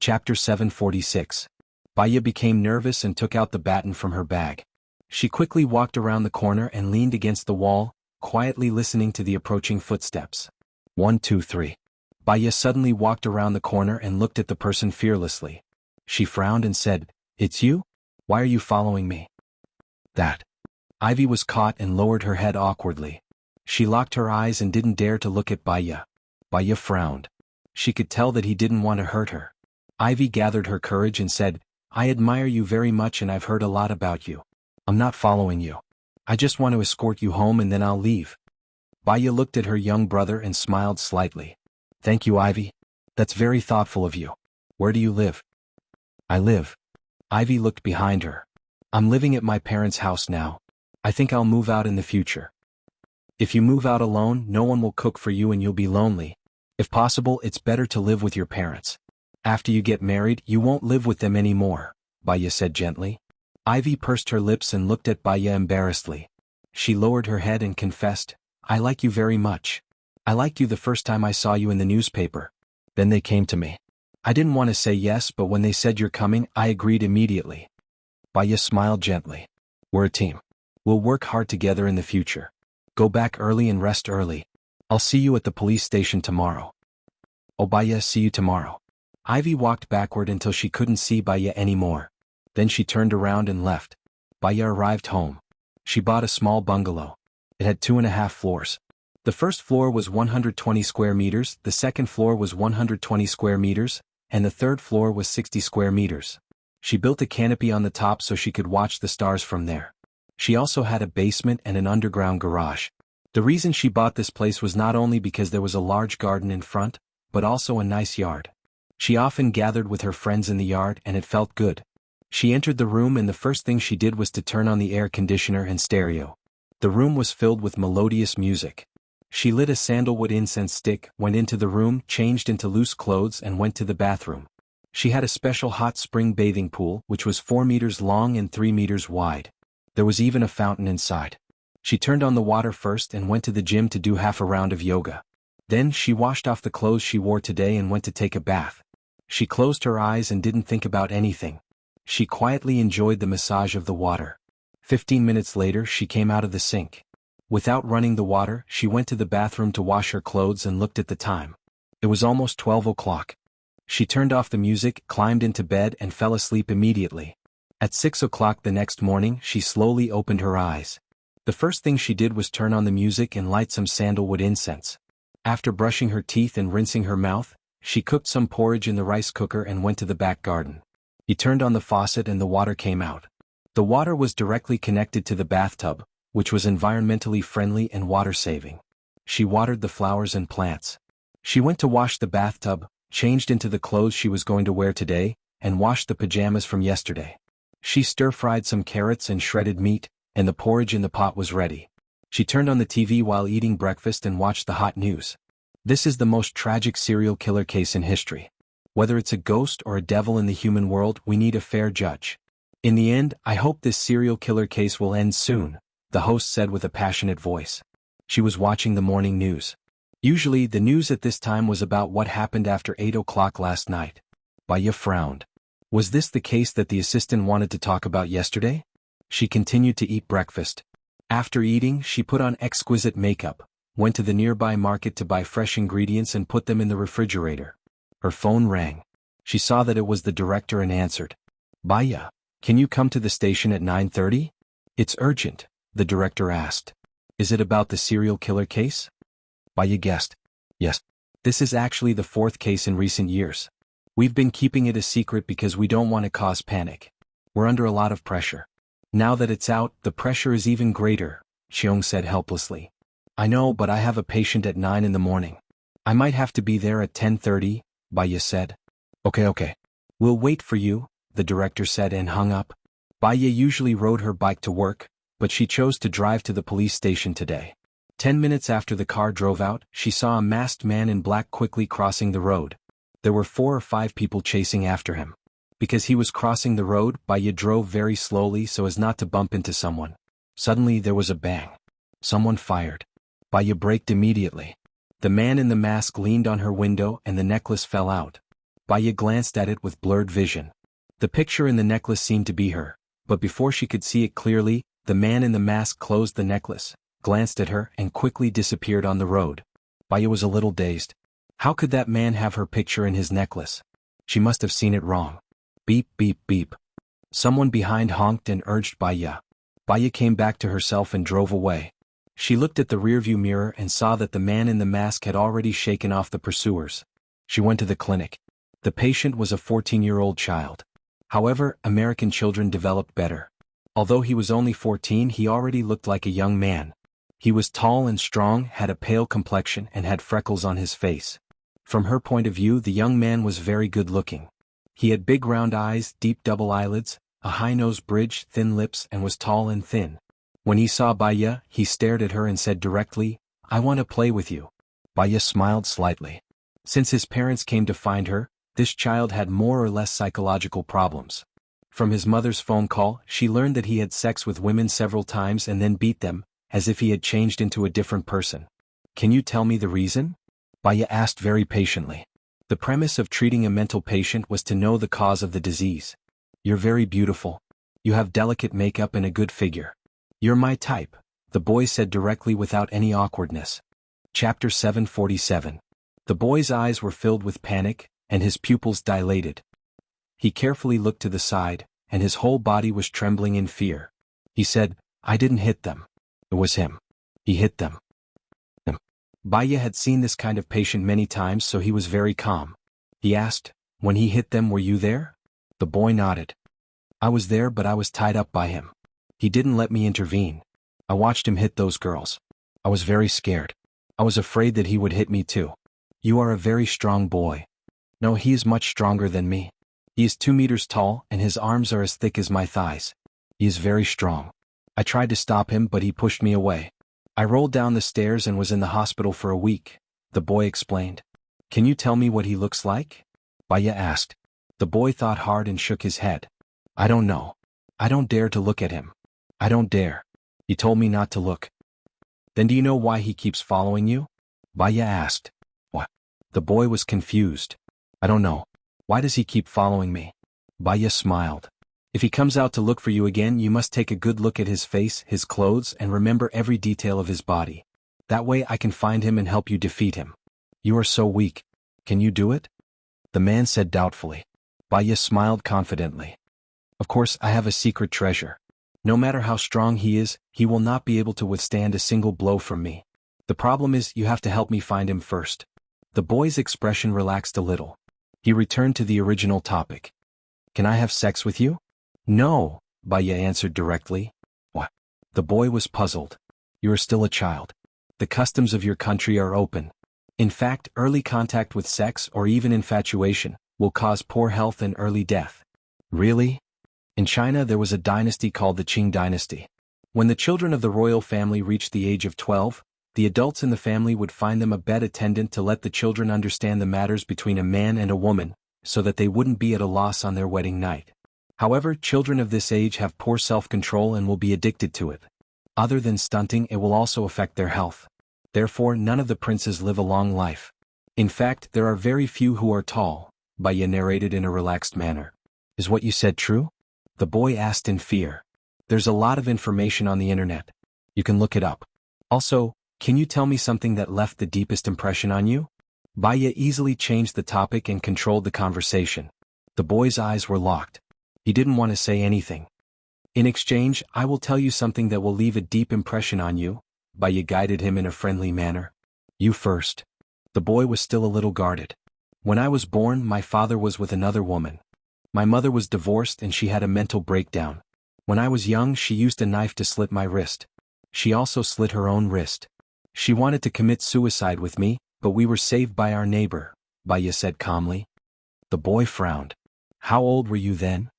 Chapter 746. Baya became nervous and took out the baton from her bag. She quickly walked around the corner and leaned against the wall, quietly listening to the approaching footsteps. 1, 2, 3. Baya suddenly walked around the corner and looked at the person fearlessly. She frowned and said, "It's you? Why are you following me?" That. Ivy was caught and lowered her head awkwardly. She locked her eyes and didn't dare to look at Baya. Baya frowned. She could tell that he didn't want to hurt her. Ivy gathered her courage and said, "I admire you very much and I've heard a lot about you. I'm not following you. I just want to escort you home and then I'll leave." Baya looked at her young brother and smiled slightly. "Thank you, Ivy. That's very thoughtful of you. Where do you live?" "I live." Ivy looked behind her. "I'm living at my parents' house now. I think I'll move out in the future." "If you move out alone, no one will cook for you and you'll be lonely. If possible, it's better to live with your parents. After you get married, you won't live with them anymore," Baya said gently. Ivy pursed her lips and looked at Baya embarrassedly. She lowered her head and confessed, "I like you very much. I liked you the first time I saw you in the newspaper. Then they came to me. I didn't want to say yes, but when they said you're coming, I agreed immediately." Baya smiled gently. "We're a team. We'll work hard together in the future. Go back early and rest early. I'll see you at the police station tomorrow." "Oh, Baya, see you tomorrow." Ivy walked backward until she couldn't see Baya anymore. Then she turned around and left. Baya arrived home. She bought a small bungalow. It had 2.5 floors. The first floor was 120 square meters, the second floor was 120 square meters, and the third floor was 60 square meters. She built a canopy on the top so she could watch the stars from there. She also had a basement and an underground garage. The reason she bought this place was not only because there was a large garden in front, but also a nice yard. She often gathered with her friends in the yard and it felt good. She entered the room and the first thing she did was to turn on the air conditioner and stereo. The room was filled with melodious music. She lit a sandalwood incense stick, went into the room, changed into loose clothes and went to the bathroom. She had a special hot spring bathing pool, which was 4 meters long and 3 meters wide. There was even a fountain inside. She turned on the water first and went to the gym to do half a round of yoga. Then she washed off the clothes she wore today and went to take a bath. She closed her eyes and didn't think about anything. She quietly enjoyed the massage of the water. 15 minutes later she came out of the sink. Without running the water, she went to the bathroom to wash her clothes and looked at the time. It was almost 12 o'clock. She turned off the music, climbed into bed and fell asleep immediately. At 6 o'clock the next morning she slowly opened her eyes. The first thing she did was turn on the music and light some sandalwood incense. After brushing her teeth and rinsing her mouth, she cooked some porridge in the rice cooker and went to the back garden. He turned on the faucet and the water came out. The water was directly connected to the bathtub, which was environmentally friendly and water-saving. She watered the flowers and plants. She went to wash the bathtub, changed into the clothes she was going to wear today, and washed the pajamas from yesterday. She stir-fried some carrots and shredded meat, and the porridge in the pot was ready. She turned on the TV while eating breakfast and watched the hot news. This is the most tragic serial killer case in history. Whether it's a ghost or a devil in the human world, we need a fair judge. In the end, I hope this serial killer case will end soon, the host said with a passionate voice. She was watching the morning news. Usually, the news at this time was about what happened after 8 o'clock last night. Baya frowned. Was this the case that the assistant wanted to talk about yesterday? She continued to eat breakfast. After eating, she put on exquisite makeup, went to the nearby market to buy fresh ingredients and put them in the refrigerator. Her phone rang. She saw that it was the director and answered. "Baya, can you come to the station at 9:30? "It's urgent," the director asked. "Is it about the serial killer case?" Baya guessed. "Yes. This is actually the 4th case in recent years. We've been keeping it a secret because we don't want to cause panic. We're under a lot of pressure. Now that it's out, the pressure is even greater," Xiong said helplessly. "I know, but I have a patient at 9 in the morning. I might have to be there at 10:30, Baya said. Okay. We'll wait for you," the director said and hung up. Baya usually rode her bike to work, but she chose to drive to the police station today. 10 minutes after the car drove out, she saw a masked man in black quickly crossing the road. There were 4 or 5 people chasing after him. Because he was crossing the road, Baya drove very slowly so as not to bump into someone. Suddenly there was a bang. Someone fired. Baya braked immediately. The man in the mask leaned on her window and the necklace fell out. Baya glanced at it with blurred vision. The picture in the necklace seemed to be her, but before she could see it clearly, the man in the mask closed the necklace, glanced at her and quickly disappeared on the road. Baya was a little dazed. How could that man have her picture in his necklace? She must have seen it wrong. Beep beep beep. Someone behind honked and urged Baya. Baya came back to herself and drove away. She looked at the rearview mirror and saw that the man in the mask had already shaken off the pursuers. She went to the clinic. The patient was a 14-year-old child. However, American children developed better. Although he was only 14, he already looked like a young man. He was tall and strong, had a pale complexion and had freckles on his face. From her point of view, the young man was very good-looking. He had big round eyes, deep double eyelids, a high nose bridge, thin lips, and was tall and thin. When he saw Baya, he stared at her and said directly, "I want to play with you." Baya smiled slightly. Since his parents came to find her, this child had more or less psychological problems. From his mother's phone call, she learned that he had sex with women several times and then beat them, as if he had changed into a different person. "Can you tell me the reason?" Baya asked very patiently. The premise of treating a mental patient was to know the cause of the disease. "You're very beautiful. You have delicate makeup and a good figure. You're my type," the boy said directly without any awkwardness. Chapter 747. The boy's eyes were filled with panic, and his pupils dilated. He carefully looked to the side, and his whole body was trembling in fear. He said, "I didn't hit them. It was him. He hit them." Baya had seen this kind of patient many times, so he was very calm. He asked, "When he hit them, were you there?" The boy nodded. "I was there, but I was tied up by him. He didn't let me intervene. I watched him hit those girls. I was very scared. I was afraid that he would hit me too." "You are a very strong boy." "No, he is much stronger than me. He is 2 meters tall, and his arms are as thick as my thighs. He is very strong. I tried to stop him, but he pushed me away. I rolled down the stairs and was in the hospital for a week," the boy explained. "Can you tell me what he looks like?" Baya asked. The boy thought hard and shook his head. "I don't know. I don't dare to look at him. I don't dare. He told me not to look." "Then do you know why he keeps following you?" Baya asked. "What?" The boy was confused. "I don't know. Why does he keep following me?" Baya smiled. "If he comes out to look for you again, you must take a good look at his face, his clothes, and remember every detail of his body. That way I can find him and help you defeat him. You are so weak. Can you do it?" The man said doubtfully. Baya smiled confidently. "Of course, I have a secret treasure. No matter how strong he is, he will not be able to withstand a single blow from me. The problem is, you have to help me find him first." The boy's expression relaxed a little. He returned to the original topic. "Can I have sex with you?" "No," Baya answered directly. "What?" The boy was puzzled. "You are still a child. The customs of your country are open. In fact, early contact with sex or even infatuation will cause poor health and early death." "Really?" In China there was a dynasty called the Qing dynasty. When the children of the royal family reached the age of 12, the adults in the family would find them a bed attendant to let the children understand the matters between a man and a woman, so that they wouldn't be at a loss on their wedding night. However, children of this age have poor self-control and will be addicted to it. Other than stunting, it will also affect their health. Therefore, none of the princes live a long life. In fact, there are very few who are tall, Baya narrated in a relaxed manner. "Is what you said true?" The boy asked in fear. "There's a lot of information on the internet. You can look it up. Also, can you tell me something that left the deepest impression on you?" Baya easily changed the topic and controlled the conversation. The boy's eyes were locked. He didn't want to say anything. "In exchange, I will tell you something that will leave a deep impression on you," Baya guided him in a friendly manner. "You first." The boy was still a little guarded. "When I was born, my father was with another woman. My mother was divorced and she had a mental breakdown. When I was young, she used a knife to slit my wrist. She also slit her own wrist. She wanted to commit suicide with me, but we were saved by our neighbor," Baya said calmly. The boy frowned. "How old were you then?"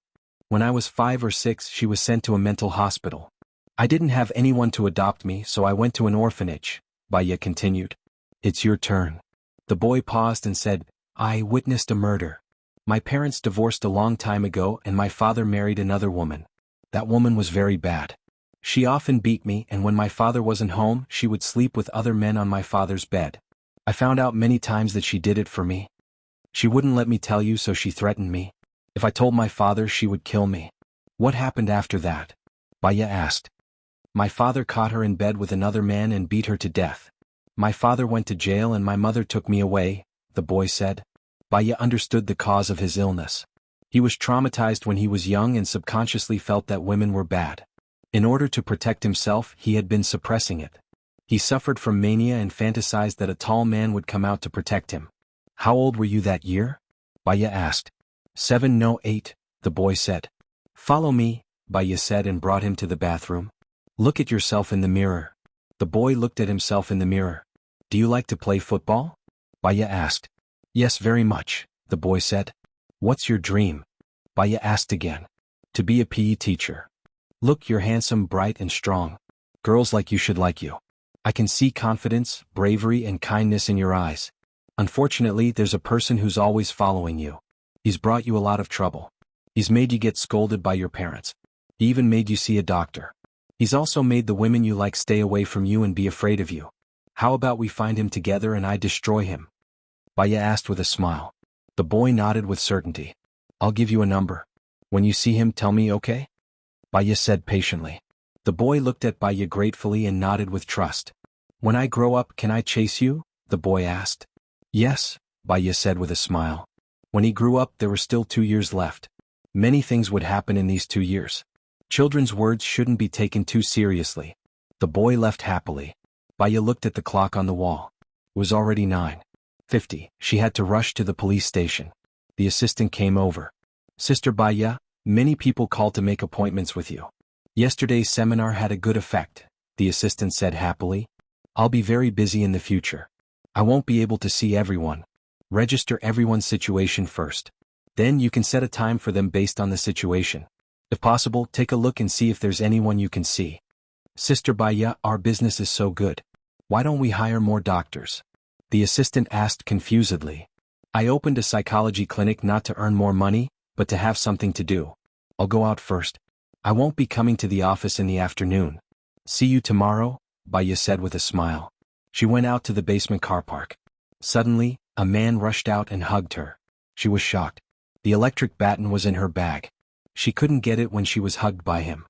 "When I was 5 or 6, she was sent to a mental hospital. I didn't have anyone to adopt me, so I went to an orphanage," Baya continued. "It's your turn." The boy paused and said, "I witnessed a murder. My parents divorced a long time ago and my father married another woman. That woman was very bad. She often beat me, and when my father wasn't home, she would sleep with other men on my father's bed. I found out many times that she did it for me." She wouldn't let me tell you, so she threatened me. If I told my father, she would kill me. What happened after that? Baya asked. My father caught her in bed with another man and beat her to death. My father went to jail and my mother took me away, the boy said. Baya understood the cause of his illness. He was traumatized when he was young and subconsciously felt that women were bad. In order to protect himself, he had been suppressing it. He suffered from mania and fantasized that a tall man would come out to protect him. How old were you that year? Baya asked. 7, no 8, the boy said. Follow me, Baya said and brought him to the bathroom. Look at yourself in the mirror. The boy looked at himself in the mirror. Do you like to play football? Baya asked. Yes, very much, the boy said. What's your dream? Baya asked again. To be a PE teacher. Look, you're handsome, bright and strong. Girls like you should like you. I can see confidence, bravery and kindness in your eyes. Unfortunately, there's a person who's always following you. He's brought you a lot of trouble. He's made you get scolded by your parents. He even made you see a doctor. He's also made the women you like stay away from you and be afraid of you. How about we find him together and I destroy him? Baya asked with a smile. The boy nodded with certainty. I'll give you a number. When you see him, tell me, okay? Baya said patiently. The boy looked at Baya gratefully and nodded with trust. When I grow up, can I chase you? The boy asked. Yes, Baya said with a smile. When he grew up, there were still 2 years left. Many things would happen in these 2 years. Children's words shouldn't be taken too seriously. The boy left happily. Baya looked at the clock on the wall. It was already 9:50. She had to rush to the police station. The assistant came over. Sister Baya, many people called to make appointments with you. Yesterday's seminar had a good effect, the assistant said happily. I'll be very busy in the future. I won't be able to see everyone. Register everyone's situation first. Then you can set a time for them based on the situation. If possible, take a look and see if there's anyone you can see. Sister Baya, our business is so good. Why don't we hire more doctors? The assistant asked confusedly. I opened a psychology clinic not to earn more money, but to have something to do. I'll go out first. I won't be coming to the office in the afternoon. See you tomorrow, Baya said with a smile. She went out to the basement car park. Suddenly, a man rushed out and hugged her. She was shocked. The electric baton was in her bag. She couldn't get it when she was hugged by him.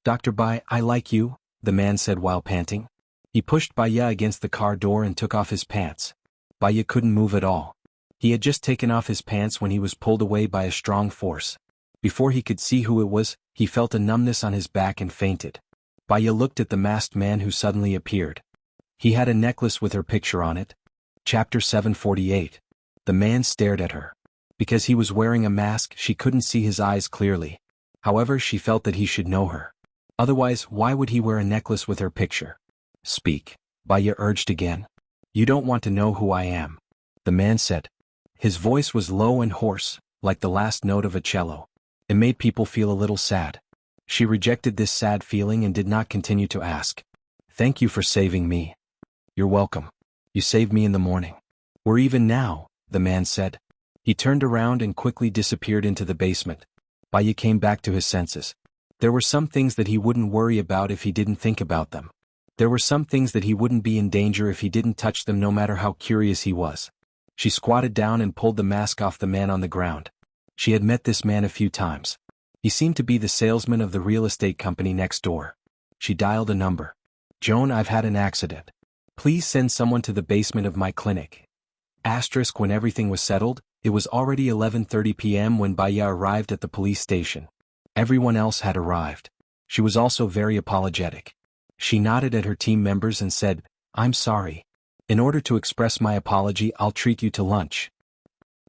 Dr. Bai, I like you, the man said while panting. He pushed Baya against the car door and took off his pants. Baya couldn't move at all. He had just taken off his pants when he was pulled away by a strong force. Before he could see who it was, he felt a numbness on his back and fainted. Baya looked at the masked man who suddenly appeared. He had a necklace with her picture on it. Chapter 748. The man stared at her. Because he was wearing a mask, she couldn't see his eyes clearly. However, she felt that he should know her. Otherwise, why would he wear a necklace with her picture? Speak, Baya urged again. You don't want to know who I am, the man said. His voice was low and hoarse, like the last note of a cello. It made people feel a little sad. She rejected this sad feeling and did not continue to ask. Thank you for saving me. You're welcome. You saved me in the morning. We're even now, the man said. He turned around and quickly disappeared into the basement. Baya came back to his senses. There were some things that he wouldn't worry about if he didn't think about them. There were some things that he wouldn't be in danger if he didn't touch them, no matter how curious he was. She squatted down and pulled the mask off the man on the ground. She had met this man a few times. He seemed to be the salesman of the real estate company next door. She dialed a number. Joan, I've had an accident. Please send someone to the basement of my clinic. Asterisk. When everything was settled, it was already 11:30 p.m. when Baya arrived at the police station. Everyone else had arrived. She was also very apologetic. She nodded at her team members and said, I'm sorry. In order to express my apology, I'll treat you to lunch.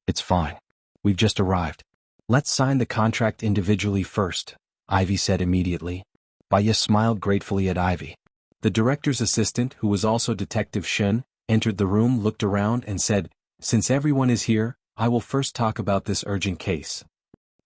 It's fine. We've just arrived. Let's sign the contract individually first, Ivy said immediately. Baya smiled gratefully at Ivy. The director's assistant, who was also Detective Shun, entered the room, looked around and said, Since everyone is here, I will first talk about this urgent case.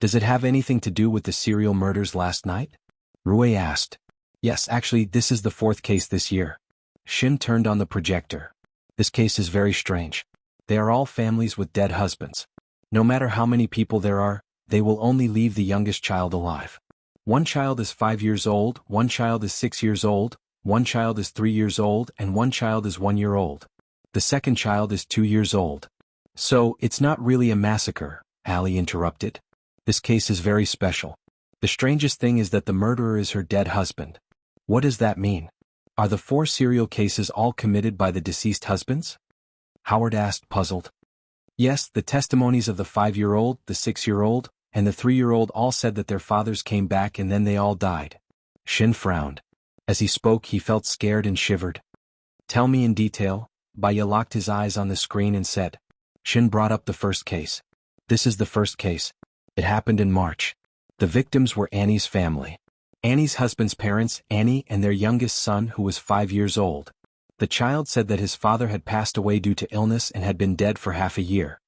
Does it have anything to do with the serial murders last night? Rui asked. Yes, actually, this is the 4th case this year. Shin turned on the projector. This case is very strange. They are all families with dead husbands. No matter how many people there are, they will only leave the youngest child alive. One child is 5 years old, one child is 6 years old, one child is 3 years old, and one child is 1 year old. The second child is 2 years old. So, it's not really a massacre, Ali interrupted. This case is very special. The strangest thing is that the murderer is her dead husband. What does that mean? Are the 4 serial cases all committed by the deceased husbands? Howard asked, puzzled. Yes, the testimonies of the 5-year-old, the 6-year-old, and the 3-year-old all said that their fathers came back and then they all died. Shin frowned. As he spoke, he felt scared and shivered. Tell me in detail. Baya locked his eyes on the screen and said. Shin brought up the first case. This is the first case. It happened in March. The victims were Annie's family. Annie's husband's parents, Annie and their youngest son who was 5 years old. The child said that his father had passed away due to illness and had been dead for half a year.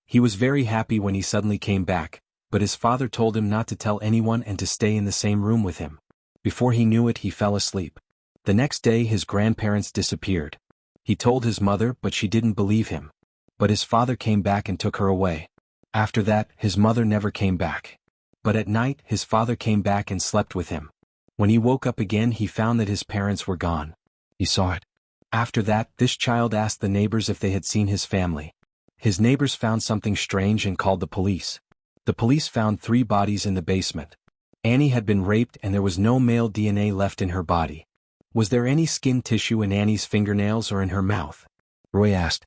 He was very happy when he suddenly came back, but his father told him not to tell anyone and to stay in the same room with him. Before he knew it, he fell asleep. The next day his grandparents disappeared. He told his mother, but she didn't believe him. But his father came back and took her away. After that, his mother never came back. But at night, his father came back and slept with him. When he woke up again, he found that his parents were gone. He saw it. After that, this child asked the neighbors if they had seen his family. His neighbors found something strange and called the police. The police found 3 bodies in the basement. Annie had been raped and there was no male DNA left in her body. Was there any skin tissue in Annie's fingernails or in her mouth? Roy asked.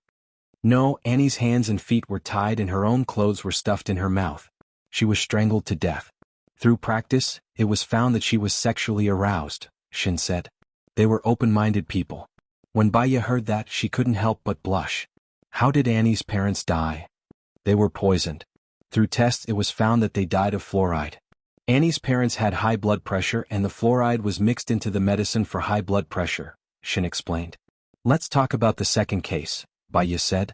No, Annie's hands and feet were tied and her own clothes were stuffed in her mouth. She was strangled to death. Through practice, it was found that she was sexually aroused, Shin said. They were open-minded people. When Baya heard that, she couldn't help but blush. How did Annie's parents die? They were poisoned. Through tests, it was found that they died of fluoride. Annie's parents had high blood pressure and the fluoride was mixed into the medicine for high blood pressure, Shin explained. Let's talk about the second case, Baya said.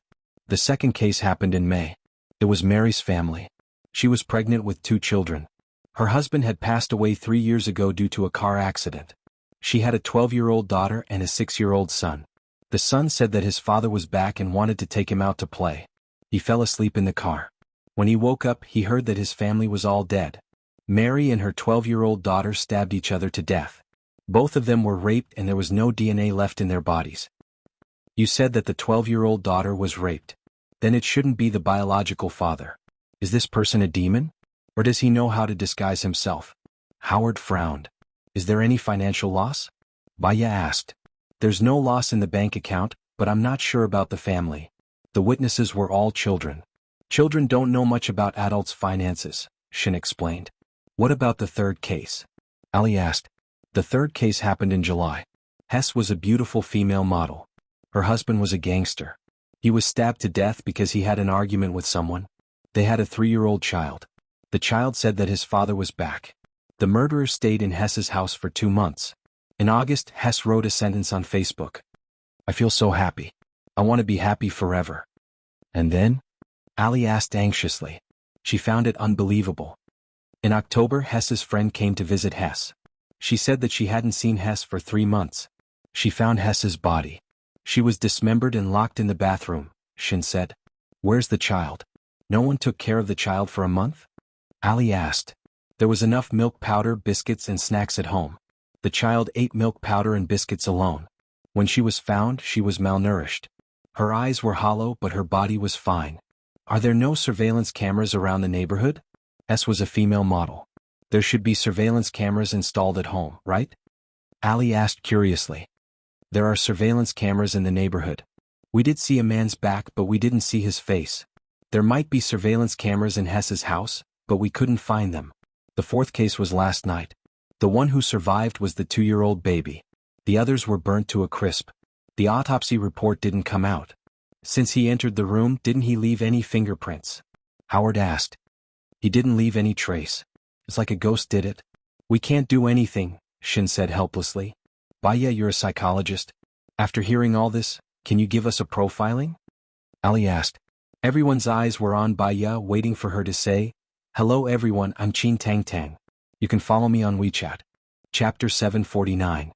The second case happened in May. It was Mary's family. She was pregnant with 2 children. Her husband had passed away 3 years ago due to a car accident. She had a 12-year-old daughter and a 6-year-old son. The son said that his father was back and wanted to take him out to play. He fell asleep in the car. When he woke up, he heard that his family was all dead. Mary and her 12-year-old daughter stabbed each other to death. Both of them were raped and there was no DNA left in their bodies. You said that the 12-year-old daughter was raped. Then it shouldn't be the biological father. Is this person a demon? Or does he know how to disguise himself? Howard frowned. Is there any financial loss? Baya asked. There's no loss in the bank account, but I'm not sure about the family. The witnesses were all children. Children don't know much about adults' finances, Shin explained. What about the third case? Ali asked. The third case happened in July. Hess was a beautiful female model. Her husband was a gangster. He was stabbed to death because he had an argument with someone. They had a 3-year-old child. The child said that his father was back. The murderer stayed in Hess's house for 2 months. In August, Hess wrote a sentence on Facebook. I feel so happy. I want to be happy forever. And then? Ali asked anxiously. She found it unbelievable. In October, Hess's friend came to visit Hess. She said that she hadn't seen Hess for 3 months. She found Hess's body. She was dismembered and locked in the bathroom, Shin said. Where's the child? No one took care of the child for a month? Ali asked. There was enough milk powder, biscuits and snacks at home. The child ate milk powder and biscuits alone. When she was found, she was malnourished. Her eyes were hollow but her body was fine. Are there no surveillance cameras around the neighborhood? S was a female model. There should be surveillance cameras installed at home, right? Ali asked curiously. There are surveillance cameras in the neighborhood. We did see a man's back but we didn't see his face. There might be surveillance cameras in Hess's house, but we couldn't find them. The fourth case was last night. The one who survived was the 2-year-old baby. The others were burnt to a crisp. The autopsy report didn't come out. Since he entered the room, didn't he leave any fingerprints? Howard asked. He didn't leave any trace. It's like a ghost did it. We can't do anything, Shin said helplessly. Baya, you're a psychologist. After hearing all this, can you give us a profiling? Ali asked. Everyone's eyes were on Baya, waiting for her to say, Hello everyone, I'm Chin Tang Tang. You can follow me on WeChat. Chapter 749.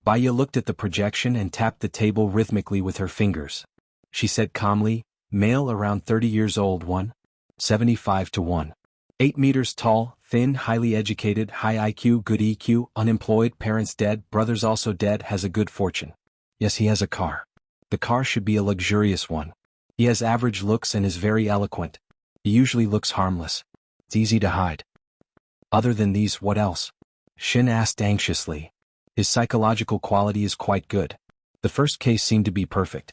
Baya looked at the projection and tapped the table rhythmically with her fingers. She said calmly, male around 30 years old 1.75 to 1.8 meters tall, thin, highly educated, high IQ, good EQ, unemployed, parents dead, brothers also dead, has a good fortune. Yes, he has a car. The car should be a luxurious one. He has average looks and is very eloquent. He usually looks harmless. It's easy to hide. Other than these, what else? Xin asked anxiously. His psychological quality is quite good. The first case seemed to be perfect.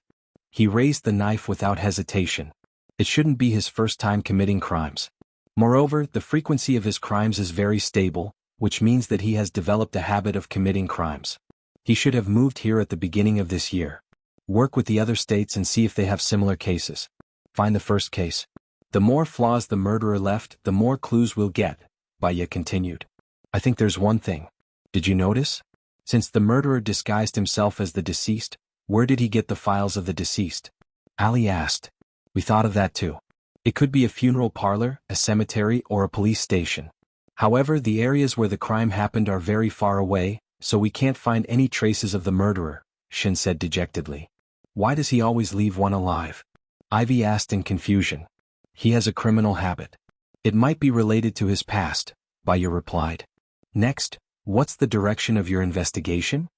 He raised the knife without hesitation. It shouldn't be his first time committing crimes. Moreover, the frequency of his crimes is very stable, which means that he has developed a habit of committing crimes. He should have moved here at the beginning of this year. Work with the other states and see if they have similar cases. Find the first case. The more flaws the murderer left, the more clues we'll get, Baya continued. I think there's one thing. Did you notice? Since the murderer disguised himself as the deceased, where did he get the files of the deceased? Ali asked. We thought of that too. It could be a funeral parlor, a cemetery, or a police station. However, the areas where the crime happened are very far away, so we can't find any traces of the murderer, Xin said dejectedly. Why does he always leave one alive? Ivy asked in confusion. He has a criminal habit. It might be related to his past, Baya replied. Next, what's the direction of your investigation?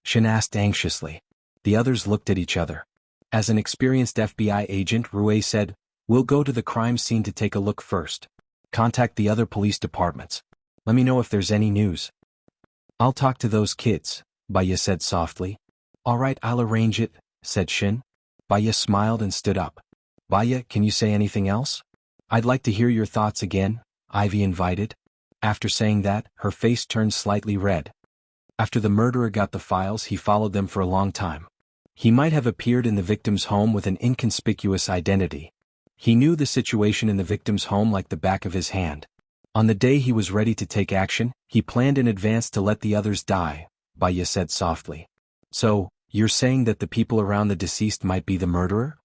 Xin asked anxiously. The others looked at each other. As an experienced FBI agent, Rue said, We'll go to the crime scene to take a look first. Contact the other police departments. Let me know if there's any news. I'll talk to those kids, Baya said softly. All right, I'll arrange it, said Xin. Baya smiled and stood up. Baya, can you say anything else? I'd like to hear your thoughts again, Ivy invited. After saying that, her face turned slightly red. After the murderer got the files, he followed them for a long time. He might have appeared in the victim's home with an inconspicuous identity. He knew the situation in the victim's home like the back of his hand. On the day he was ready to take action, he planned in advance to let the others die, Baya said softly. So, you're saying that the people around the deceased might be the murderer?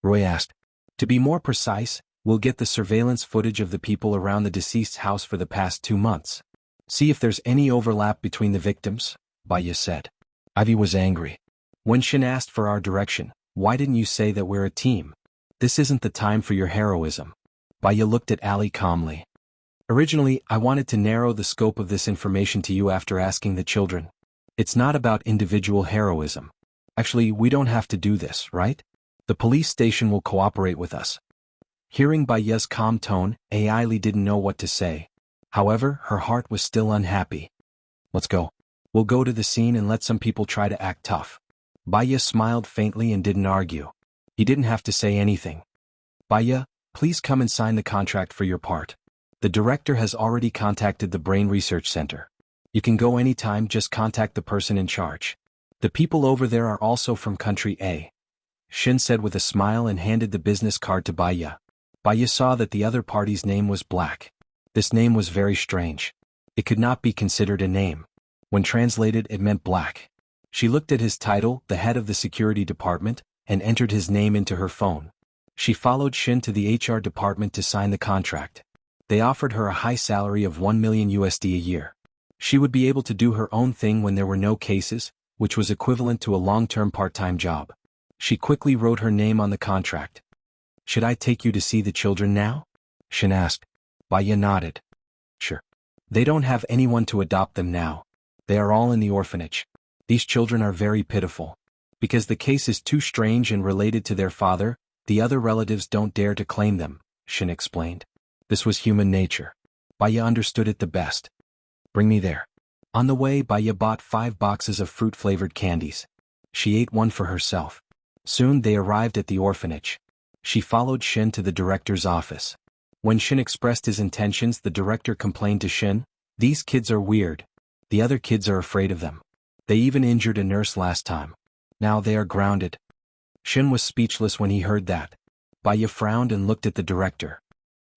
Roy asked. To be more precise, we'll get the surveillance footage of the people around the deceased's house for the past 2 months. See if there's any overlap between the victims, Baya said. Ivy was angry. When Xin asked for our direction, why didn't you say that we're a team? This isn't the time for your heroism. Baya looked at Ali calmly. Originally, I wanted to narrow the scope of this information to you after asking the children. It's not about individual heroism. Actually, we don't have to do this, right? The police station will cooperate with us. Hearing Baya's calm tone, Ailey didn't know what to say. However, her heart was still unhappy. Let's go. We'll go to the scene and let some people try to act tough. Baya smiled faintly and didn't argue. He didn't have to say anything. Baya, please come and sign the contract for your part. The director has already contacted the Brain Research Center. You can go anytime, just contact the person in charge. The people over there are also from country A. Xin said with a smile and handed the business card to Baya. Baya saw that the other party's name was Black. This name was very strange. It could not be considered a name. When translated, it meant black. She looked at his title, the head of the security department, and entered his name into her phone. She followed Xin to the HR department to sign the contract. They offered her a high salary of 1 million USD a year. She would be able to do her own thing when there were no cases, which was equivalent to a long-term part-time job. She quickly wrote her name on the contract. Should I take you to see the children now? Xin asked. Baya nodded. Sure. They don't have anyone to adopt them now. They are all in the orphanage. These children are very pitiful. Because the case is too strange and related to their father, the other relatives don't dare to claim them, Xin explained. This was human nature. Baya understood it the best. Bring me there. On the way, Baya bought 5 boxes of fruit-flavored candies. She ate one for herself. Soon they arrived at the orphanage. She followed Xin to the director's office. When Xin expressed his intentions, the director complained to Xin, "These kids are weird. The other kids are afraid of them. They even injured a nurse last time. Now they are grounded." Xin was speechless when he heard that. Baya frowned and looked at the director.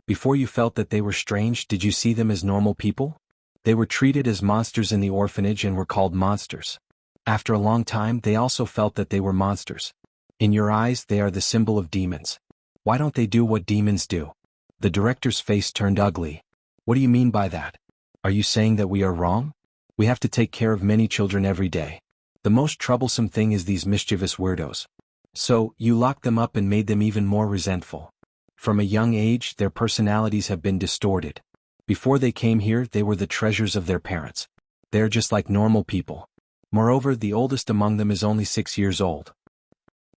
Before you felt that they were strange, did you see them as normal people? They were treated as monsters in the orphanage and were called monsters. After a long time, they also felt that they were monsters. In your eyes, they are the symbol of demons. Why don't they do what demons do? The director's face turned ugly. What do you mean by that? Are you saying that we are wrong? We have to take care of many children every day. The most troublesome thing is these mischievous weirdos. So, you locked them up and made them even more resentful. From a young age, their personalities have been distorted. Before they came here, they were the treasures of their parents. They are just like normal people. Moreover, the oldest among them is only 6 years old.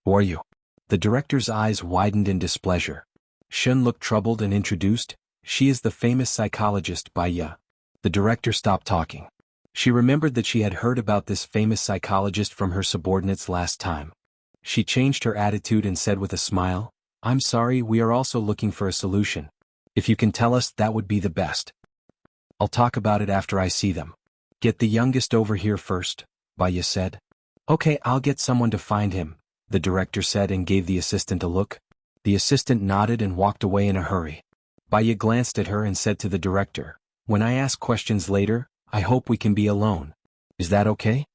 Who are you? The director's eyes widened in displeasure. Shen looked troubled and introduced, "She is the famous psychologist Baiya." The director stopped talking. She remembered that she had heard about this famous psychologist from her subordinates last time. She changed her attitude and said with a smile, "I'm sorry, we are also looking for a solution. If you can tell us, that would be the best. I'll talk about it after I see them. Get the youngest over here first," Baiya said. "Okay, I'll get someone to find him," the director said and gave the assistant a look. The assistant nodded and walked away in a hurry. Baiya glanced at her and said to the director, "When I ask questions later, I hope we can be alone. Is that okay?"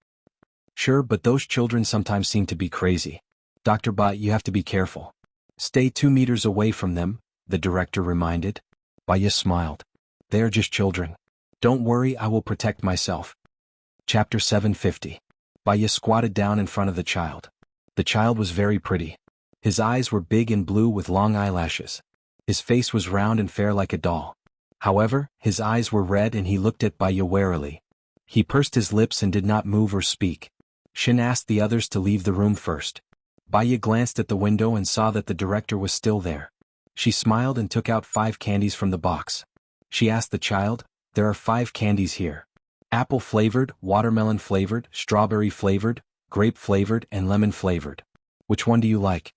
"Sure, but those children sometimes seem to be crazy. Dr. Ba, you have to be careful. Stay 2 meters away from them," the director reminded. Baiya smiled. "They are just children. Don't worry, I will protect myself." Chapter 750. Baiya squatted down in front of the child. The child was very pretty. His eyes were big and blue with long eyelashes. His face was round and fair like a doll. However, his eyes were red and he looked at Baiya warily. He pursed his lips and did not move or speak. Shin asked the others to leave the room first. Baiya glanced at the window and saw that the director was still there. She smiled and took out 5 candies from the box. She asked the child, "There are 5 candies here. Apple-flavored, watermelon-flavored, strawberry-flavored, grape-flavored, and lemon-flavored. Which one do you like?"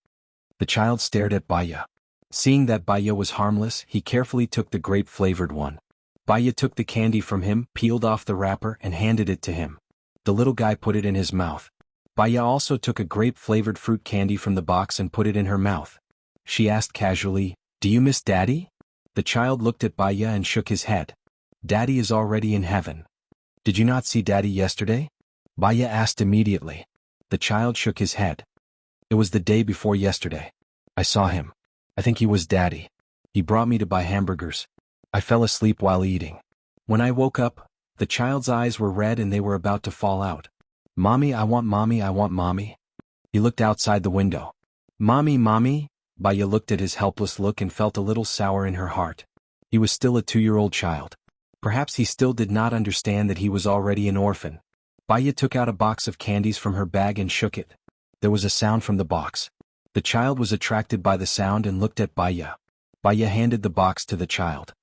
The child stared at Baiya. Seeing that Baiya was harmless, he carefully took the grape-flavored one. Baiya took the candy from him, peeled off the wrapper, and handed it to him. The little guy put it in his mouth. Baiya also took a grape-flavored fruit candy from the box and put it in her mouth. She asked casually, "Do you miss Daddy?" The child looked at Baiya and shook his head. "Daddy is already in heaven." "Did you not see Daddy yesterday?" Baiya asked immediately. The child shook his head. "It was the day before yesterday. I saw him. I think he was Daddy. He brought me to buy hamburgers. I fell asleep while eating. When I woke up, the child's eyes were red and they were about to fall out. Mommy, I want mommy, I want mommy." He looked outside the window. "Mommy, mommy." Baiya looked at his helpless look and felt a little sour in her heart. He was still a 2-year-old child. Perhaps he still did not understand that he was already an orphan. Baiya took out a box of candies from her bag and shook it. There was a sound from the box. The child was attracted by the sound and looked at Baiya. Baiya handed the box to the child.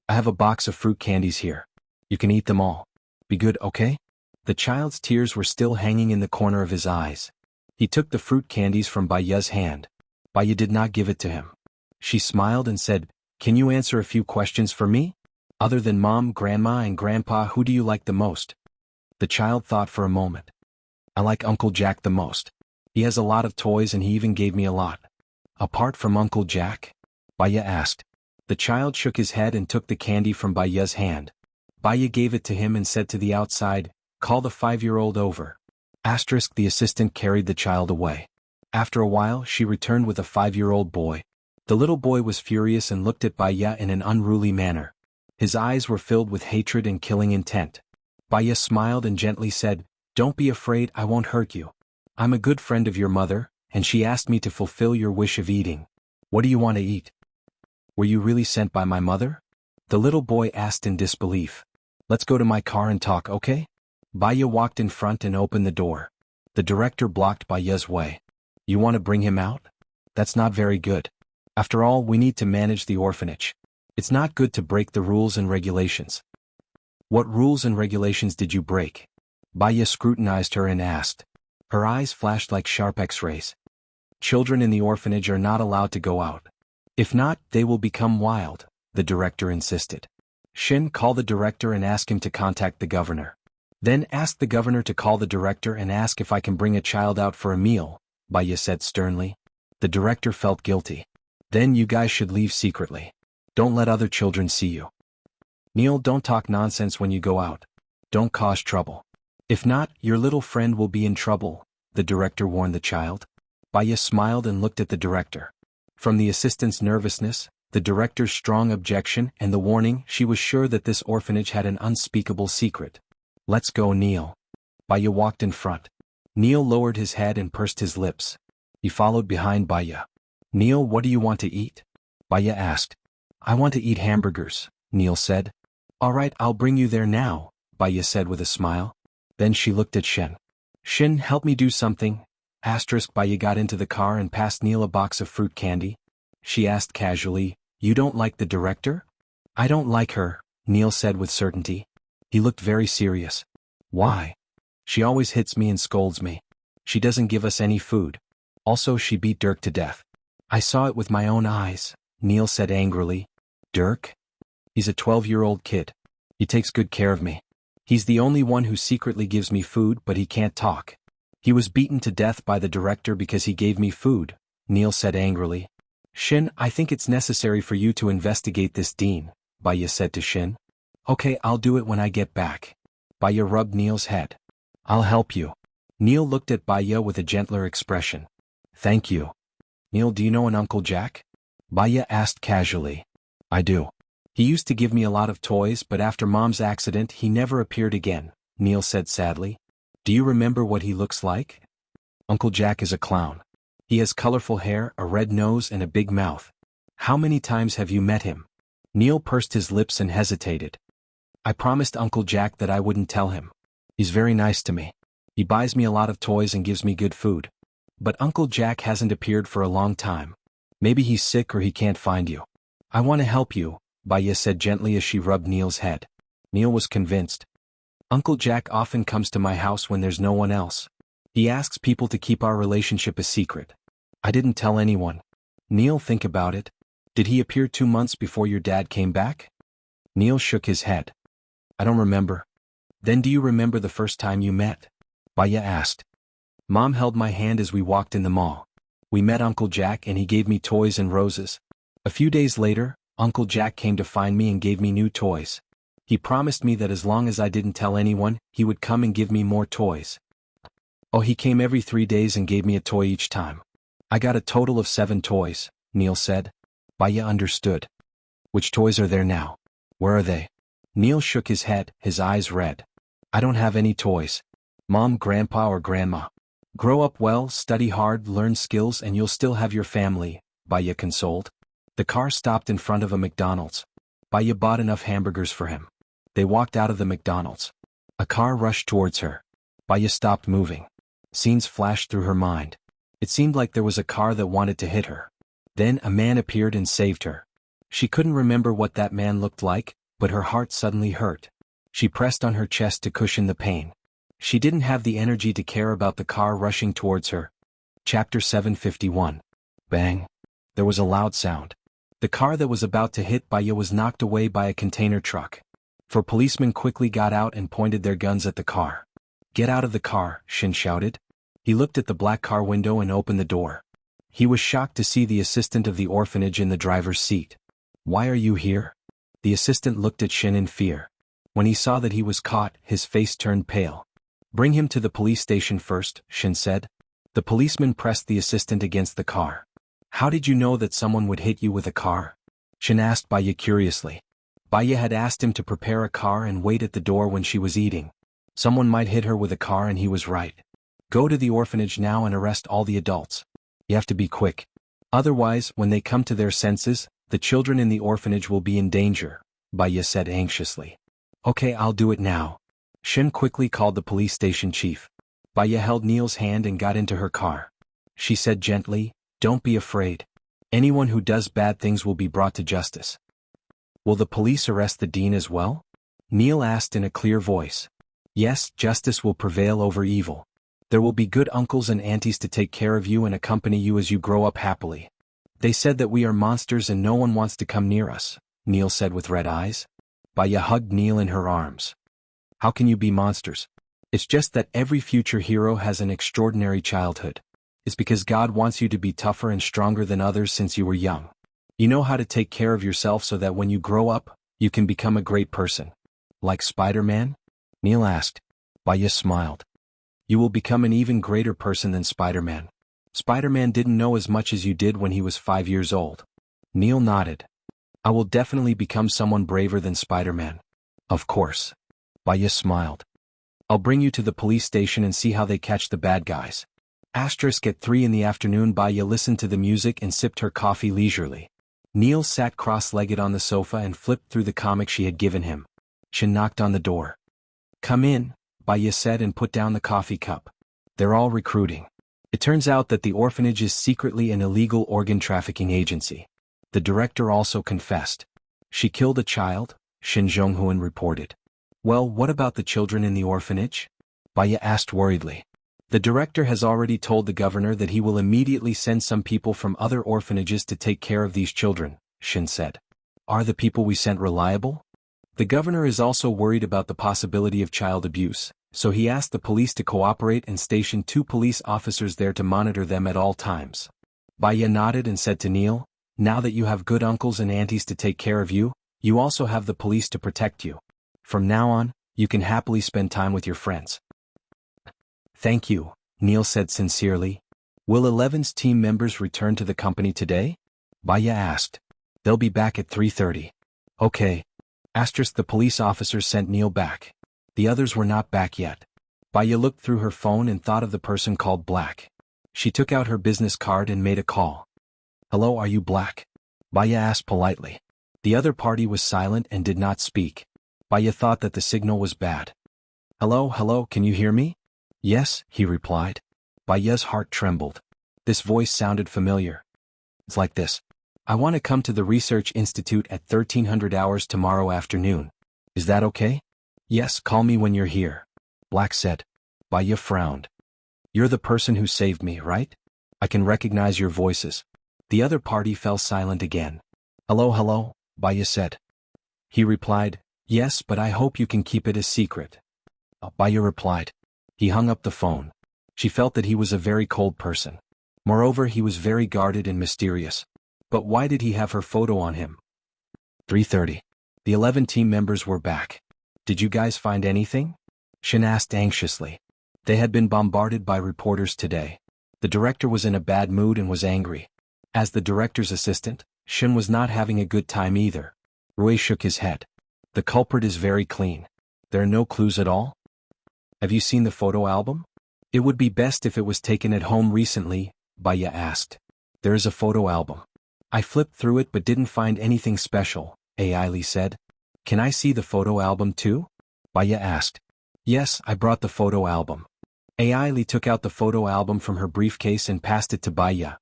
"I have a box of fruit candies here. You can eat them all. Be good, okay?" The child's tears were still hanging in the corner of his eyes. He took the fruit candies from Baiya's hand. Baiya did not give it to him. She smiled and said, "Can you answer a few questions for me? Other than Mom, Grandma, and Grandpa, who do you like the most?" The child thought for a moment. "I like Uncle Jack the most. He has a lot of toys and he even gave me a lot." "Apart from Uncle Jack?" Baiya asked. The child shook his head and took the candy from Baiya's hand. Baiya gave it to him and said to the outside, "Call the 5-year-old over." The assistant carried the child away. After a while, she returned with a 5-year-old boy. The little boy was furious and looked at Baiya in an unruly manner. His eyes were filled with hatred and killing intent. Baiya smiled and gently said, "Don't be afraid, I won't hurt you. I'm a good friend of your mother, and she asked me to fulfill your wish of eating. What do you want to eat?" "Were you really sent by my mother?" the little boy asked in disbelief. "Let's go to my car and talk, okay?" Baiya walked in front and opened the door. The director blocked Baiya's way. "You want to bring him out? That's not very good. After all, we need to manage the orphanage. It's not good to break the rules and regulations." "What rules and regulations did you break?" Baiya scrutinized her and asked. Her eyes flashed like sharp X-rays. "Children in the orphanage are not allowed to go out. If not, they will become wild," the director insisted. "Shin, call the director and ask him to contact the governor. Then ask the governor to call the director and ask if I can bring a child out for a meal," Baiya said sternly. The director felt guilty. "Then you guys should leave secretly. Don't let other children see you. Neil, don't talk nonsense when you go out. Don't cause trouble. If not, your little friend will be in trouble," the director warned the child. Baiya smiled and looked at the director. From the assistant's nervousness, the director's strong objection, and the warning, she was sure that this orphanage had an unspeakable secret. "Let's go, Neil." Baiya walked in front. Neil lowered his head and pursed his lips. He followed behind Baiya. "Neil, what do you want to eat?" Baiya asked. "I want to eat hamburgers," Neil said. "All right, I'll bring you there now," Baiya said with a smile. Then she looked at Shin. "Shin, help me do something," Baya got into the car and passed Neil a box of fruit candy. She asked casually, "You don't like the director?" "I don't like her," Neil said with certainty. He looked very serious. "Why?" "She always hits me and scolds me. She doesn't give us any food. Also, she beat Dirk to death." "I saw it with my own eyes," Neil said angrily. "Dirk? He's a 12-year-old kid. He takes good care of me. He's the only one who secretly gives me food, but he can't talk. He was beaten to death by the director because he gave me food," Neil said angrily. "Shin, I think it's necessary for you to investigate this Dean," Baya said to Shin. "Okay, I'll do it when I get back." Baya rubbed Neil's head. "I'll help you." Neil looked at Baya with a gentler expression. "Thank you." "Neil, do you know an Uncle Jack?" Baya asked casually. "I do. He used to give me a lot of toys, but after Mom's accident he never appeared again," Neil said sadly. "Do you remember what he looks like?" "Uncle Jack is a clown. He has colorful hair, a red nose and a big mouth. How many times have you met him?" Neil pursed his lips and hesitated. "I promised Uncle Jack that I wouldn't tell him. He's very nice to me. He buys me a lot of toys and gives me good food. But Uncle Jack hasn't appeared for a long time. Maybe he's sick or he can't find you." "I want to help you," Baya said gently as she rubbed Neil's head. Neil was convinced. "Uncle Jack often comes to my house when there's no one else. He asks people to keep our relationship a secret. I didn't tell anyone." "Neil, think about it. Did he appear 2 months before your dad came back?" Neil shook his head. "I don't remember." "Then do you remember the first time you met?" Baya asked. "Mom held my hand as we walked in the mall. We met Uncle Jack and he gave me toys and roses. A few days later, Uncle Jack came to find me and gave me new toys. He promised me that as long as I didn't tell anyone, he would come and give me more toys. Oh, he came every 3 days and gave me a toy each time. I got a total of 7 toys," Neil said. Baya understood. "Which toys are there now? Where are they?" Neil shook his head, his eyes red. "I don't have any toys. Mom, Grandpa or Grandma. Grow up well, study hard, learn skills and you'll still have your family," Baya consoled. The car stopped in front of a McDonald's. Baya bought enough hamburgers for him. They walked out of the McDonald's. A car rushed towards her. Baya stopped moving. Scenes flashed through her mind. It seemed like there was a car that wanted to hit her. Then a man appeared and saved her. She couldn't remember what that man looked like, but her heart suddenly hurt. She pressed on her chest to cushion the pain. She didn't have the energy to care about the car rushing towards her. Chapter 751. Bang. There was a loud sound. The car that was about to hit Baya was knocked away by a container truck. 4 policemen quickly got out and pointed their guns at the car. "Get out of the car," Shin shouted. He looked at the black car window and opened the door. He was shocked to see the assistant of the orphanage in the driver's seat. "Why are you here?" The assistant looked at Shin in fear. When he saw that he was caught, his face turned pale. "Bring him to the police station first," Shin said. The policeman pressed the assistant against the car. "How did you know that someone would hit you with a car?" Shin asked Baya curiously. Baya had asked him to prepare a car and wait at the door when she was eating. Someone might hit her with a car and he was right. "Go to the orphanage now and arrest all the adults. You have to be quick. Otherwise, when they come to their senses, the children in the orphanage will be in danger," Baya said anxiously. "Okay, I'll do it now." Shin quickly called the police station chief. Baya held Neil's hand and got into her car. She said gently, "Don't be afraid. Anyone who does bad things will be brought to justice." "Will the police arrest the dean as well?" Neil asked in a clear voice. "Yes, justice will prevail over evil. There will be good uncles and aunties to take care of you and accompany you as you grow up happily. They said that we are monsters and no one wants to come near us," Neil said with red eyes. Baya hugged Neil in her arms. "How can you be monsters? It's just that every future hero has an extraordinary childhood. It's because God wants you to be tougher and stronger than others since you were young. You know how to take care of yourself so that when you grow up, you can become a great person." "Like Spider-Man?" Neil asked. Baya smiled. "You will become an even greater person than Spider-Man. Spider-Man didn't know as much as you did when he was 5 years old." Neil nodded. "I will definitely become someone braver than Spider-Man." "Of course." Baya smiled. "I'll bring you to the police station and see how they catch the bad guys." At 3 in the afternoon, Baya listened to the music and sipped her coffee leisurely. Neil sat cross-legged on the sofa and flipped through the comic she had given him. Shin knocked on the door. "Come in," Baya said and put down the coffee cup. "They're all recruiting." It turns out that the orphanage is secretly an illegal organ trafficking agency. The director also confessed. She killed a child, xuanhuan reported. Well, what about the children in the orphanage? Baya asked worriedly. The director has already told the governor that he will immediately send some people from other orphanages to take care of these children, Xin said. Are the people we sent reliable? The governor is also worried about the possibility of child abuse, so he asked the police to cooperate and station 2 police officers there to monitor them at all times. Baya nodded and said to Neil, now that you have good uncles and aunties to take care of you, you also have the police to protect you. From now on, you can happily spend time with your friends. Thank you, Neil said sincerely. Will 11's team members return to the company today? Baya asked. They'll be back at 3:30. Okay. The police officers sent Neil back. The others were not back yet. Baya looked through her phone and thought of the person called Black. She took out her business card and made a call. Hello, are you Black? Baya asked politely. The other party was silent and did not speak. Baya thought that the signal was bad. Hello, can you hear me? Yes, he replied. Baya's heart trembled. This voice sounded familiar. It's like this. I want to come to the Research Institute at 1300 hours tomorrow afternoon. Is that okay? Yes, call me when you're here. Black said. Baya frowned. You're the person who saved me, right? I can recognize your voices. The other party fell silent again. Hello, Baya said. He replied, yes, but I hope you can keep it a secret. Baya replied. He hung up the phone. She felt that he was a very cold person. Moreover, he was very guarded and mysterious. But why did he have her photo on him? 3:30. The 11 team members were back. Did you guys find anything? Xin asked anxiously. They had been bombarded by reporters today. The director was in a bad mood and was angry. As the director's assistant, Xin was not having a good time either. Rui shook his head. The culprit is very clean. There are no clues at all? Have you seen the photo album? It would be best if it was taken at home recently, Baya asked. There is a photo album. I flipped through it but didn't find anything special, Ailey said. Can I see the photo album too? Baya asked. Yes, I brought the photo album. Ailey took out the photo album from her briefcase and passed it to Baya.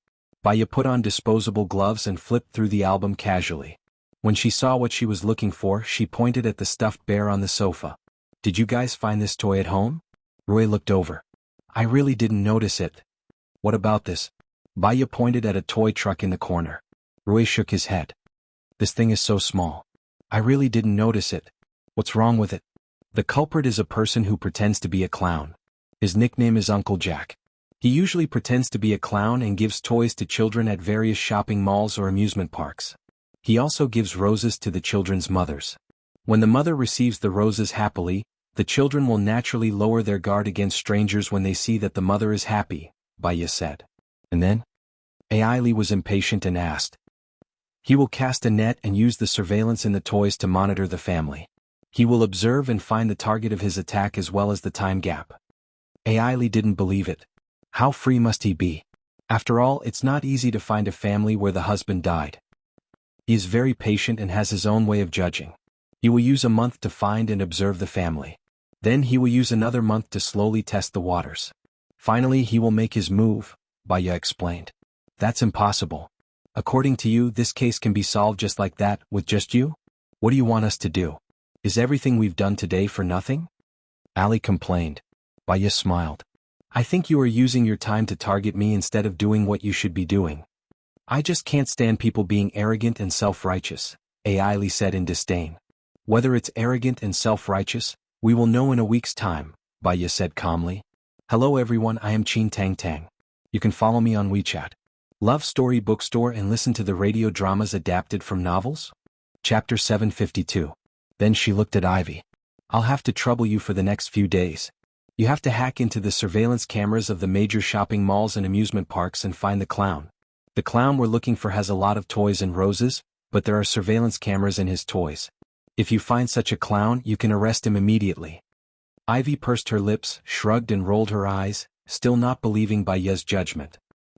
Baya put on disposable gloves and flipped through the album casually. When she saw what she was looking for, she pointed at the stuffed bear on the sofa. Did you guys find this toy at home? Rui looked over. I really didn't notice it. What about this? Baya pointed at a toy truck in the corner. Rui shook his head. This thing is so small. I really didn't notice it. What's wrong with it? The culprit is a person who pretends to be a clown. His nickname is Uncle Jack. He usually pretends to be a clown and gives toys to children at various shopping malls or amusement parks. He also gives roses to the children's mothers. When the mother receives the roses happily, the children will naturally lower their guard against strangers when they see that the mother is happy, Baya said. And then? Ailey was impatient and asked. He will cast a net and use the surveillance in the toys to monitor the family. He will observe and find the target of his attack as well as the time gap. Ailey didn't believe it. How free must he be? After all, it's not easy to find a family where the husband died. He is very patient and has his own way of judging. He will use a month to find and observe the family. Then he will use another month to slowly test the waters. Finally, he will make his move, Baya explained. That's impossible. According to you, this case can be solved just like that, with just you? What do you want us to do? Is everything we've done today for nothing? Ali complained. Baya smiled. I think you are using your time to target me instead of doing what you should be doing. I just can't stand people being arrogant and self-righteous, Ailey said in disdain. Whether it's arrogant and self-righteous, we will know in a week's time, Baya said calmly. Hello everyone, I am Chin Tang Tang. You can follow me on WeChat. Love Story Bookstore and listen to the radio dramas adapted from novels? Chapter 752. Then she looked at Ivy. I'll have to trouble you for the next few days. You have to hack into the surveillance cameras of the major shopping malls and amusement parks and find the clown. The clown we're looking for has a lot of toys and roses, but there are surveillance cameras in his toys. If you find such a clown, you can arrest him immediately. Ivy pursed her lips, shrugged and rolled her eyes, still not believing Baya's judgment.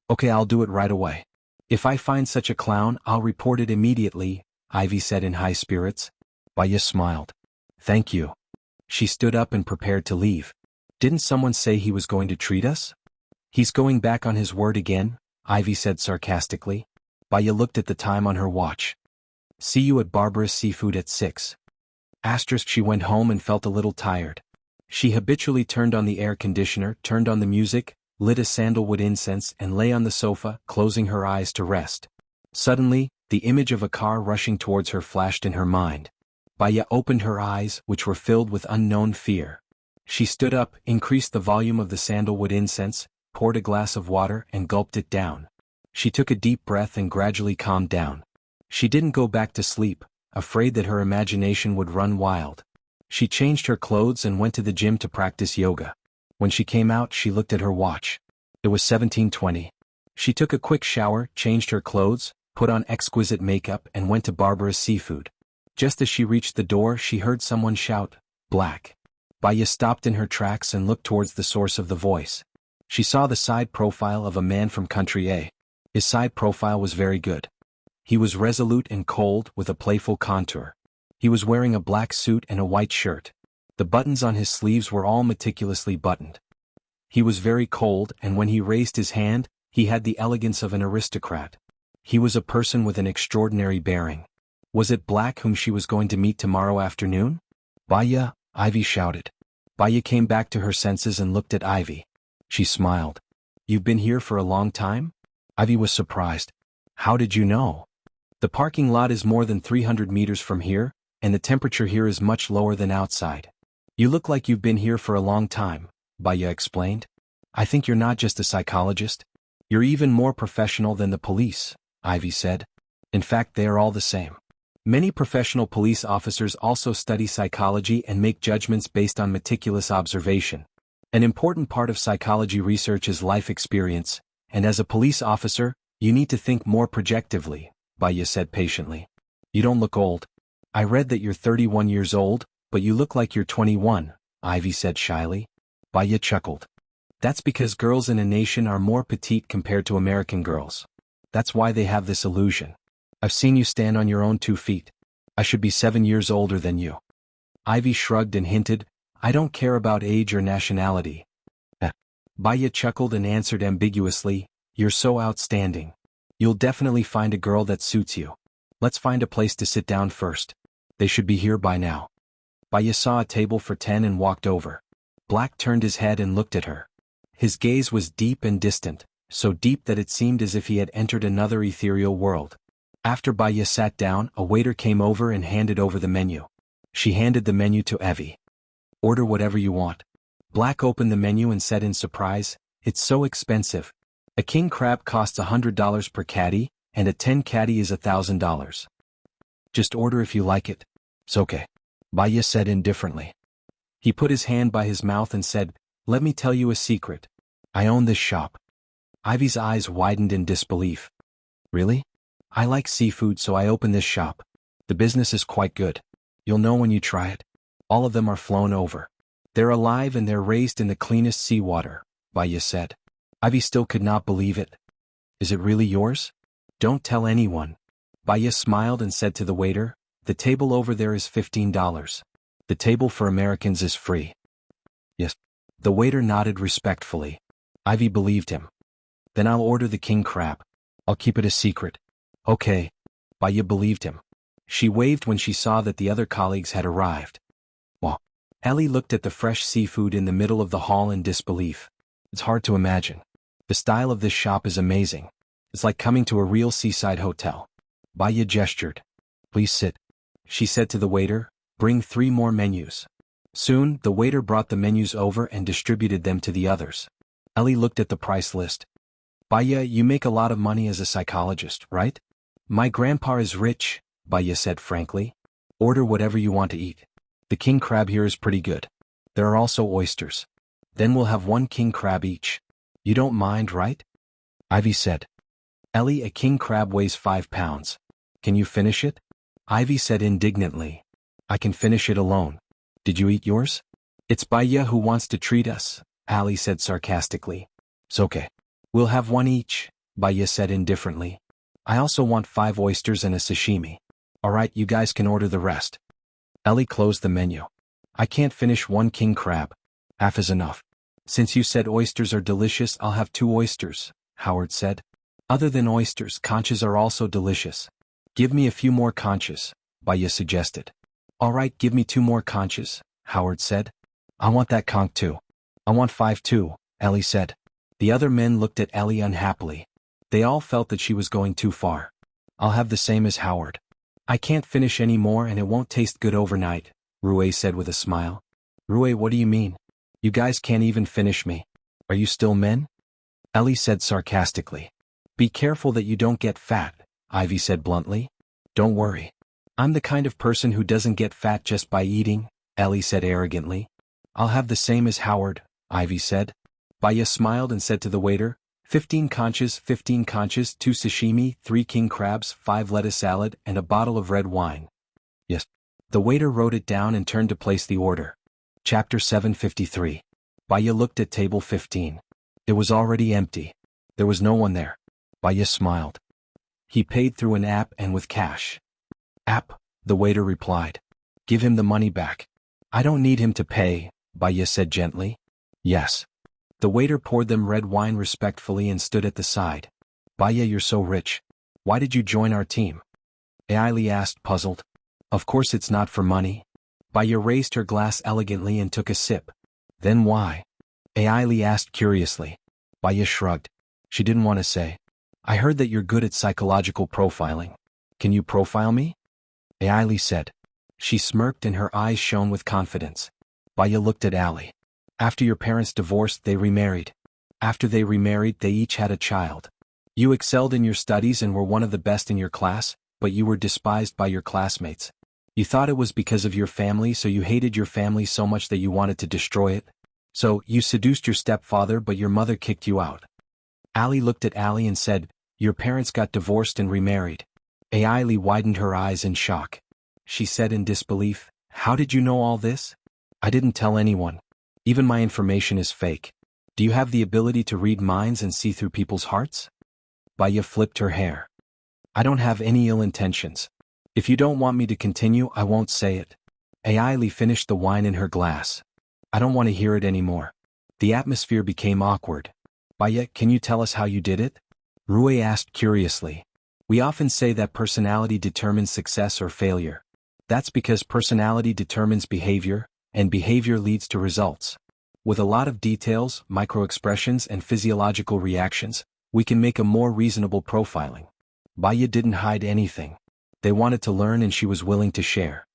Okay, I'll do it right away. If I find such a clown, I'll report it immediately, Ivy said in high spirits. Baya smiled. Thank you. She stood up and prepared to leave. Didn't someone say he was going to treat us? He's going back on his word again, Ivy said sarcastically. Baya looked at the time on her watch. See you at Barbarous Seafood at 6. She went home and felt a little tired. She habitually turned on the air conditioner, turned on the music, lit a sandalwood incense and lay on the sofa, closing her eyes to rest. Suddenly, the image of a car rushing towards her flashed in her mind. Baya opened her eyes, which were filled with unknown fear. She stood up, increased the volume of the sandalwood incense, poured a glass of water and gulped it down. She took a deep breath and gradually calmed down. She didn't go back to sleep, afraid that her imagination would run wild. She changed her clothes and went to the gym to practice yoga. When she came out, she looked at her watch. It was 17:20. She took a quick shower, changed her clothes, put on exquisite makeup and went to Barbarous Seafood. Just as she reached the door, she heard someone shout, "Black." Baya stopped in her tracks and looked towards the source of the voice. She saw the side profile of a man from Country A. His side profile was very good. He was resolute and cold, with a playful contour. He was wearing a black suit and a white shirt. The buttons on his sleeves were all meticulously buttoned. He was very cold, and when he raised his hand, he had the elegance of an aristocrat. He was a person with an extraordinary bearing. Was it Black whom she was going to meet tomorrow afternoon? Baya, Ivy shouted. Baya came back to her senses and looked at Ivy. She smiled. You've been here for a long time? Ivy was surprised. How did you know? The parking lot is more than 300 meters from here, and the temperature here is much lower than outside. You look like you've been here for a long time, Baya explained. I think you're not just a psychologist. You're even more professional than the police, Ivy said. In fact, they are all the same. Many professional police officers also study psychology and make judgments based on meticulous observation. An important part of psychology research is life experience, and as a police officer, you need to think more projectively, Baya said patiently. You don't look old. I read that you're 31 years old, but you look like you're 21, Ivy said shyly. Baya chuckled. That's because girls in a nation are more petite compared to American girls. That's why they have this illusion. I've seen you stand on your own 2 feet. I should be 7 years older than you. Ivy shrugged and hinted, I don't care about age or nationality. Baya chuckled and answered ambiguously, You're so outstanding. You'll definitely find a girl that suits you. Let's find a place to sit down first. They should be here by now. Baya saw a table for 10 and walked over. Black turned his head and looked at her. His gaze was deep and distant, so deep that it seemed as if he had entered another ethereal world. After Baya sat down, a waiter came over and handed over the menu. She handed the menu to Evie. Order whatever you want. Black opened the menu and said in surprise, It's so expensive. A king crab costs $100 per caddy, and a 10 caddy is $1,000. Just order if you like it. It's okay. Baya said indifferently. He put his hand by his mouth and said, Let me tell you a secret. I own this shop. Ivy's eyes widened in disbelief. Really? I like seafood, so I opened this shop. The business is quite good. You'll know when you try it. All of them are flown over. They're alive and they're raised in the cleanest seawater, Baya said. Ivy still could not believe it. Is it really yours? Don't tell anyone. Baya smiled and said to the waiter, The table over there is $15. The table for Americans is free. Yes. The waiter nodded respectfully. Ivy believed him. Then I'll order the king crab. I'll keep it a secret. Okay. Baya believed him. She waved when she saw that the other colleagues had arrived. Wow. Ellie looked at the fresh seafood in the middle of the hall in disbelief. It's hard to imagine. The style of this shop is amazing. It's like coming to a real seaside hotel. Baya gestured. Please sit. She said to the waiter, Bring 3 more menus. Soon, the waiter brought the menus over and distributed them to the others. Ellie looked at the price list. Baya, you make a lot of money as a psychologist, right? My grandpa is rich, Baya said frankly. Order whatever you want to eat. The king crab here is pretty good. There are also oysters. Then we'll have 1 king crab each. You don't mind, right? Ivy said. Ellie, a king crab weighs 5 pounds. Can you finish it? Ivy said indignantly. I can finish it alone. Did you eat yours? It's Baya who wants to treat us, Allie said sarcastically. It's okay. We'll have 1 each, Baya said indifferently. I also want 5 oysters and a sashimi. Alright, you guys can order the rest. Ellie closed the menu. I can't finish 1 king crab. Half is enough. Since you said oysters are delicious, I'll have 2 oysters, Howard said. Other than oysters, conchas are also delicious. Give me a few more conchas, Baya suggested. All right, give me 2 more conchas, Howard said. I want that conch too. I want 5 too, Ellie said. The other men looked at Ellie unhappily. They all felt that she was going too far. I'll have the same as Howard. I can't finish any more and it won't taste good overnight, Rue said with a smile. Rue, what do you mean? You guys can't even finish me. Are you still men? Ellie said sarcastically. Be careful that you don't get fat, Ivy said bluntly. Don't worry. I'm the kind of person who doesn't get fat just by eating, Ellie said arrogantly. I'll have the same as Howard, Ivy said. Baya smiled and said to the waiter, 15 conchas, 2 sashimi, 3 king crabs, 5 lettuce salad, and a bottle of red wine. Yes. The waiter wrote it down and turned to place the order. Chapter 753. Baya looked at table 15. It was already empty. There was no one there. Baya smiled. He paid through an app and with cash. App, the waiter replied. Give him the money back. I don't need him to pay, Baya said gently. Yes. The waiter poured them red wine respectfully and stood at the side. Baya, you're so rich. Why did you join our team? Ailey asked, puzzled. Of course it's not for money. Baya raised her glass elegantly and took a sip. Then why? Ailey asked curiously. Baya shrugged. She didn't want to say. I heard that you're good at psychological profiling. Can you profile me? Ailey said. She smirked and her eyes shone with confidence. Baya looked at Ali. After your parents divorced, they remarried. After they remarried, they each had a child. You excelled in your studies and were one of the best in your class, but you were despised by your classmates. You thought it was because of your family, so you hated your family so much that you wanted to destroy it. So, you seduced your stepfather, but your mother kicked you out. Ali looked at Ali and said, your parents got divorced and remarried. Ailey widened her eyes in shock. She said in disbelief, how did you know all this? I didn't tell anyone. Even my information is fake. Do you have the ability to read minds and see through people's hearts? Baya flipped her hair. I don't have any ill intentions. If you don't want me to continue, I won't say it. Ailey finished the wine in her glass. I don't want to hear it anymore. The atmosphere became awkward. Baya, can you tell us how you did it? Rue asked curiously. We often say that personality determines success or failure. That's because personality determines behavior, and behavior leads to results. With a lot of details, microexpressions, and physiological reactions, we can make a more reasonable profiling. Baya didn't hide anything. They wanted to learn and she was willing to share.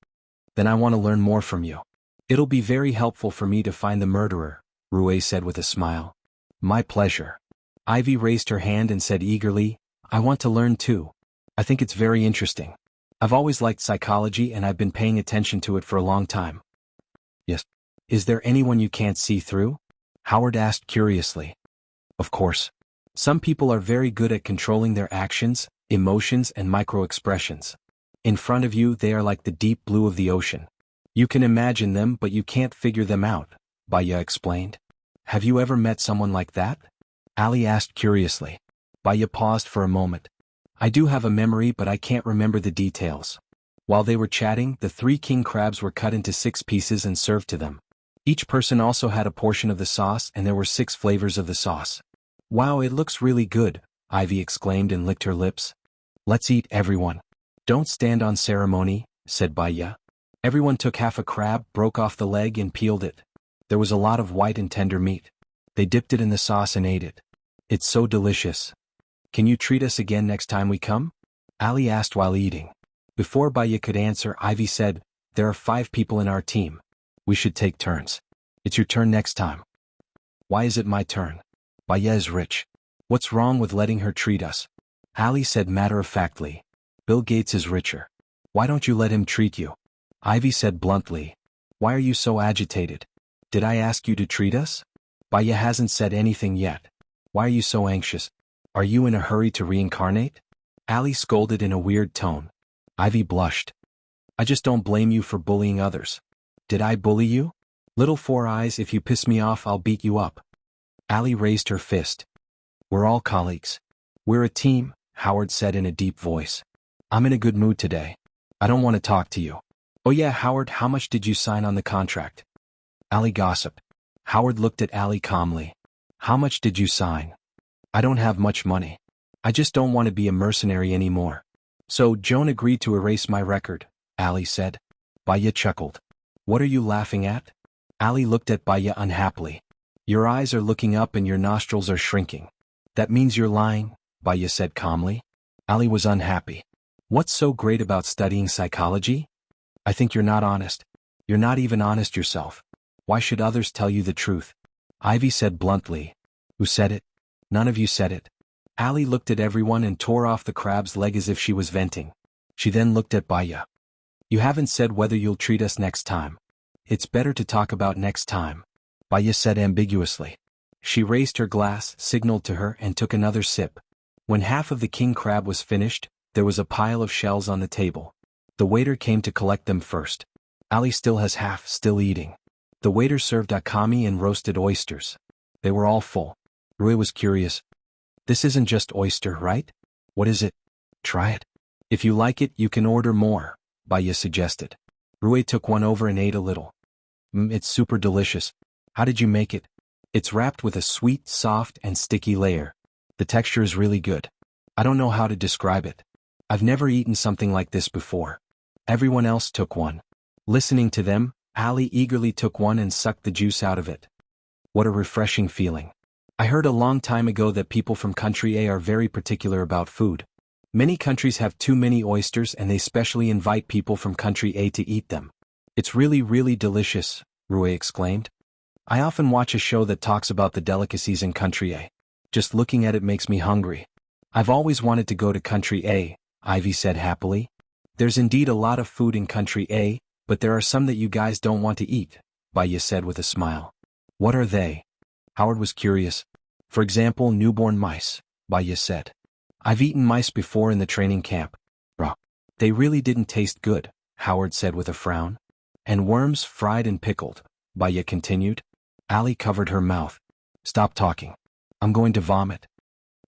Then I want to learn more from you. It'll be very helpful for me to find the murderer, Rue said with a smile. My pleasure. Ivy raised her hand and said eagerly, I want to learn too. I think it's very interesting. I've always liked psychology and I've been paying attention to it for a long time. Yes. Is there anyone you can't see through? Howard asked curiously. Of course. Some people are very good at controlling their actions, emotions, and micro-expressions. In front of you, they are like the deep blue of the ocean. You can imagine them, but you can't figure them out, Baya explained. Have you ever met someone like that? Ali asked curiously. Baya paused for a moment. I do have a memory, but I can't remember the details. While they were chatting, the 3 king crabs were cut into 6 pieces and served to them. Each person also had a portion of the sauce and there were 6 flavors of the sauce. Wow, it looks really good, Ivy exclaimed and licked her lips. Let's eat, everyone. Don't stand on ceremony, said Baya. Everyone took half a crab, broke off the leg and peeled it. There was a lot of white and tender meat. They dipped it in the sauce and ate it. It's so delicious. Can you treat us again next time we come? Ali asked while eating. Before Baya could answer, Ivy said, there are 5 people in our team. We should take turns. It's your turn next time. Why is it my turn? Baya is rich. What's wrong with letting her treat us? Ali said matter-of-factly. Bill Gates is richer. Why don't you let him treat you? Ivy said bluntly. Why are you so agitated? Did I ask you to treat us? Baya hasn't said anything yet. Why are you so anxious? Are you in a hurry to reincarnate? Ali scolded in a weird tone. Ivy blushed. I just don't blame you for bullying others. Did I bully you? Little Four Eyes, if you piss me off, I'll beat you up. Ali raised her fist. We're all colleagues. We're a team, Howard said in a deep voice. I'm in a good mood today. I don't want to talk to you. Oh yeah, Howard, how much did you sign on the contract? Ali gossiped. Howard looked at Ali calmly. How much did you sign? I don't have much money. I just don't want to be a mercenary anymore. So Joan agreed to erase my record, Ali said. Baya chuckled. What are you laughing at? Ali looked at Baya unhappily. Your eyes are looking up and your nostrils are shrinking. That means you're lying, Baya said calmly. Ali was unhappy. What's so great about studying psychology? I think you're not honest. You're not even honest yourself. Why should others tell you the truth? Ivy said bluntly. Who said it? None of you said it. Ali looked at everyone and tore off the crab's leg as if she was venting. She then looked at Baya. You haven't said whether you'll treat us next time. It's better to talk about next time, Baya said ambiguously. She raised her glass, signaled to her, and took another sip. When half of the king crab was finished, there was a pile of shells on the table. The waiter came to collect them first. Ali still has half, still eating. The waiter served akami and roasted oysters. They were all full. Rui was curious. This isn't just oyster, right? What is it? Try it. If you like it, you can order more, Baya suggested. Rui took one over and ate a little. It's super delicious. How did you make it? It's wrapped with a sweet, soft, and sticky layer. The texture is really good. I don't know how to describe it. I've never eaten something like this before. Everyone else took one. Listening to them, Ali eagerly took one and sucked the juice out of it. What a refreshing feeling. I heard a long time ago that people from country A are very particular about food. Many countries have too many oysters and they specially invite people from country A to eat them. It's really, really delicious, Rui exclaimed. I often watch a show that talks about the delicacies in country A. Just looking at it makes me hungry. I've always wanted to go to country A, Ivy said happily. There's indeed a lot of food in country A, but there are some that you guys don't want to eat, Baya said with a smile. What are they? Howard was curious. For example, newborn mice, Baya said. I've eaten mice before in the training camp. Raw. They really didn't taste good, Howard said with a frown. And worms fried and pickled, Baya continued. Ali covered her mouth. Stop talking. I'm going to vomit.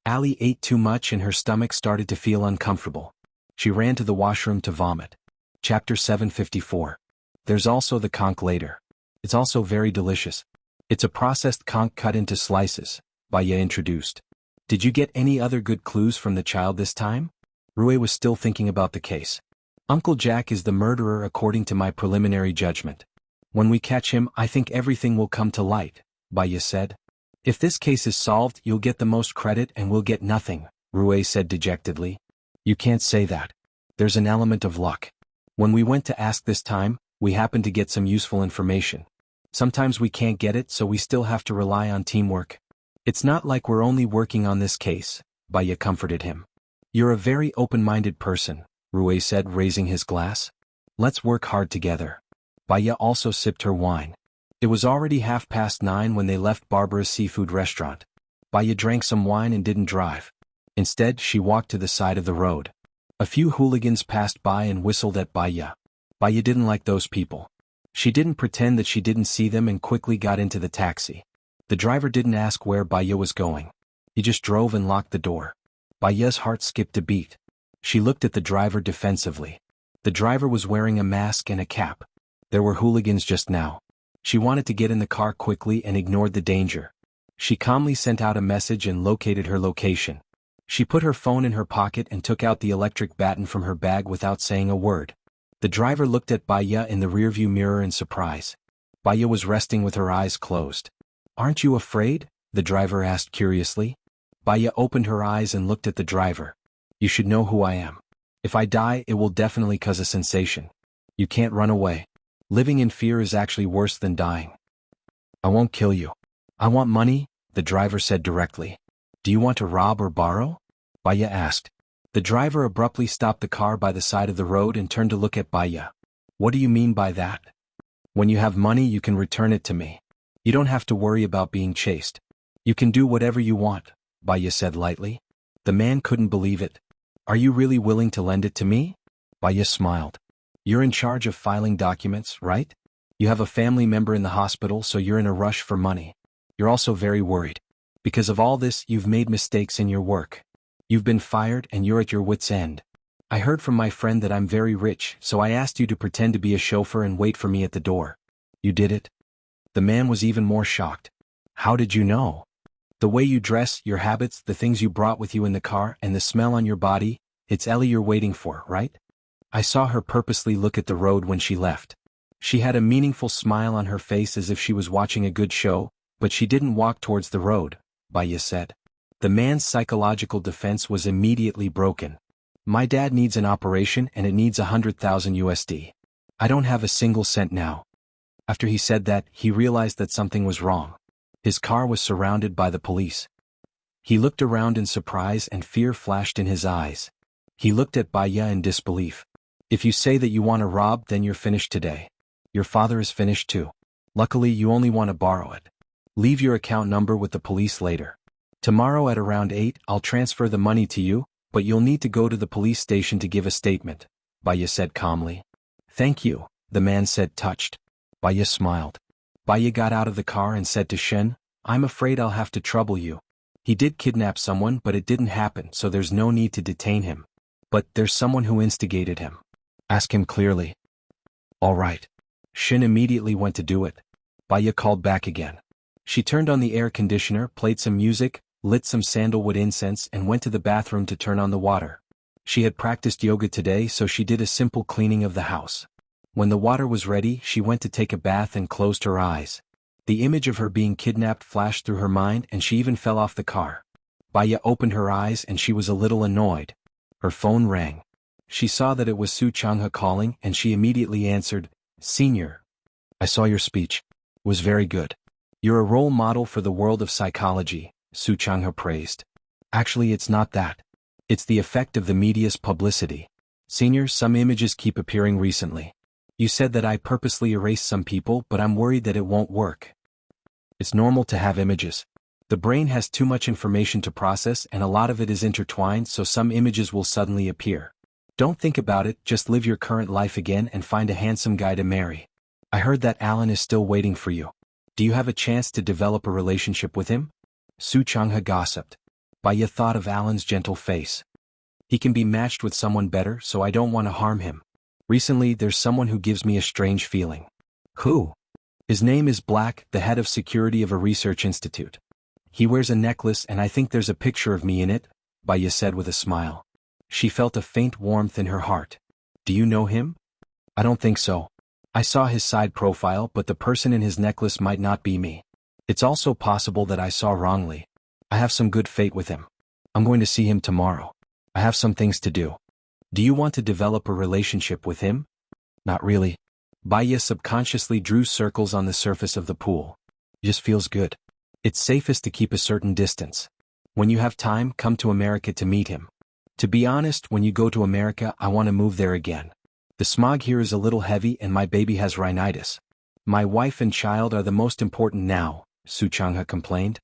Ali ate too much and her stomach started to feel uncomfortable. She ran to the washroom to vomit. Chapter 754. There's also the conch later. It's also very delicious. It's a processed conch cut into slices, Baya introduced. Did you get any other good clues from the child this time? Rui was still thinking about the case. Uncle Jack is the murderer according to my preliminary judgment. When we catch him, I think everything will come to light, Baya said. If this case is solved, you'll get the most credit and we'll get nothing, Rui said dejectedly. You can't say that. There's an element of luck. When we went to ask this time, we happened to get some useful information. Sometimes we can't get it, so we still have to rely on teamwork. It's not like we're only working on this case, Baya comforted him. You're a very open-minded person, Rui said, raising his glass. Let's work hard together. Baya also sipped her wine. It was already 9:30 when they left Barbara's seafood restaurant. Baya drank some wine and didn't drive. Instead, she walked to the side of the road. A few hooligans passed by and whistled at Baya. Baya didn't like those people. She didn't pretend that she didn't see them and quickly got into the taxi. The driver didn't ask where Baya was going. He just drove and locked the door. Baya's heart skipped a beat. She looked at the driver defensively. The driver was wearing a mask and a cap. There were hooligans just now. She wanted to get in the car quickly and ignored the danger. She calmly sent out a message and located her location. She put her phone in her pocket and took out the electric baton from her bag without saying a word. The driver looked at Baya in the rearview mirror in surprise. Baya was resting with her eyes closed. Aren't you afraid? The driver asked curiously. Baya opened her eyes and looked at the driver. You should know who I am. If I die, it will definitely cause a sensation. You can't run away. Living in fear is actually worse than dying. I won't kill you. I want money, the driver said directly. Do you want to rob or borrow? Baya asked. The driver abruptly stopped the car by the side of the road and turned to look at Baya. What do you mean by that? When you have money, you can return it to me. You don't have to worry about being chased. You can do whatever you want, Baya said lightly. The man couldn't believe it. Are you really willing to lend it to me? Baya smiled. You're in charge of filing documents, right? You have a family member in the hospital, so you're in a rush for money. You're also very worried. Because of all this, you've made mistakes in your work. You've been fired and you're at your wit's end. I heard from my friend that I'm very rich, so I asked you to pretend to be a chauffeur and wait for me at the door. You did it? The man was even more shocked. How did you know? The way you dress, your habits, the things you brought with you in the car, and the smell on your body, it's Ellie you're waiting for, right? I saw her purposely look at the road when she left. She had a meaningful smile on her face as if she was watching a good show, but she didn't walk towards the road, Baya said. The man's psychological defense was immediately broken. My dad needs an operation and it needs 100,000 USD. I don't have a single cent now. After he said that, he realized that something was wrong. His car was surrounded by the police. He looked around in surprise and fear flashed in his eyes. He looked at Baya in disbelief. If you say that you want to rob, then you're finished today. Your father is finished too. Luckily you only want to borrow it. Leave your account number with the police later. Tomorrow at around 8 I'll transfer the money to you, but you'll need to go to the police station to give a statement, Baya said calmly. Thank you, the man said touched. Baya smiled. Baya got out of the car and said to Shen, I'm afraid I'll have to trouble you. He did kidnap someone but it didn't happen so there's no need to detain him. But there's someone who instigated him. Ask him clearly. All right. Shen immediately went to do it. Baya called back again. She turned on the air conditioner, played some music, lit some sandalwood incense and went to the bathroom to turn on the water. She had practiced yoga today so she did a simple cleaning of the house. When the water was ready, she went to take a bath and closed her eyes. The image of her being kidnapped flashed through her mind and she even fell off the car. Baya opened her eyes and she was a little annoyed. Her phone rang. She saw that it was xianxia calling and she immediately answered, Senior. I saw your speech. It was very good. You're a role model for the world of psychology, xianxia praised. Actually it's not that. It's the effect of the media's publicity. Senior, some images keep appearing recently. You said that I purposely erased some people but I'm worried that it won't work. It's normal to have images. The brain has too much information to process and a lot of it is intertwined so some images will suddenly appear. Don't think about it, just live your current life again and find a handsome guy to marry. I heard that Alan is still waiting for you. Do you have a chance to develop a relationship with him? Xianxia gossiped. Baya thought of Alan's gentle face. He can be matched with someone better so I don't want to harm him. Recently there's someone who gives me a strange feeling. Who? His name is Black, the head of security of a research institute. He wears a necklace and I think there's a picture of me in it, Baya said with a smile. She felt a faint warmth in her heart. Do you know him? I don't think so. I saw his side profile but the person in his necklace might not be me. It's also possible that I saw wrongly. I have some good fate with him. I'm going to see him tomorrow. I have some things to do. Do you want to develop a relationship with him? Not really. Baya subconsciously drew circles on the surface of the pool. It just feels good. It's safest to keep a certain distance. When you have time, come to America to meet him. To be honest, when you go to America, I want to move there again. The smog here is a little heavy and my baby has rhinitis. My wife and child are the most important now, Xianxia complained.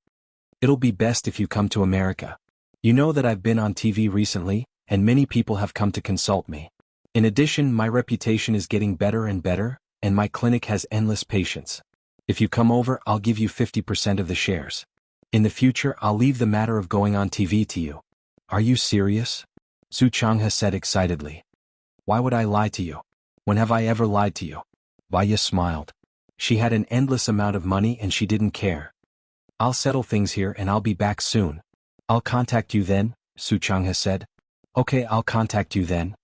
It'll be best if you come to America. You know that I've been on TV recently, and many people have come to consult me. In addition, my reputation is getting better and better, and my clinic has endless patients. If you come over, I'll give you 50% of the shares. In the future, I'll leave the matter of going on TV to you. Are you serious? Xianxia said excitedly. Why would I lie to you? When have I ever lied to you? Baya smiled. She had an endless amount of money and she didn't care. I'll settle things here and I'll be back soon. I'll contact you then, Xianxia said. Okay, I'll contact you then.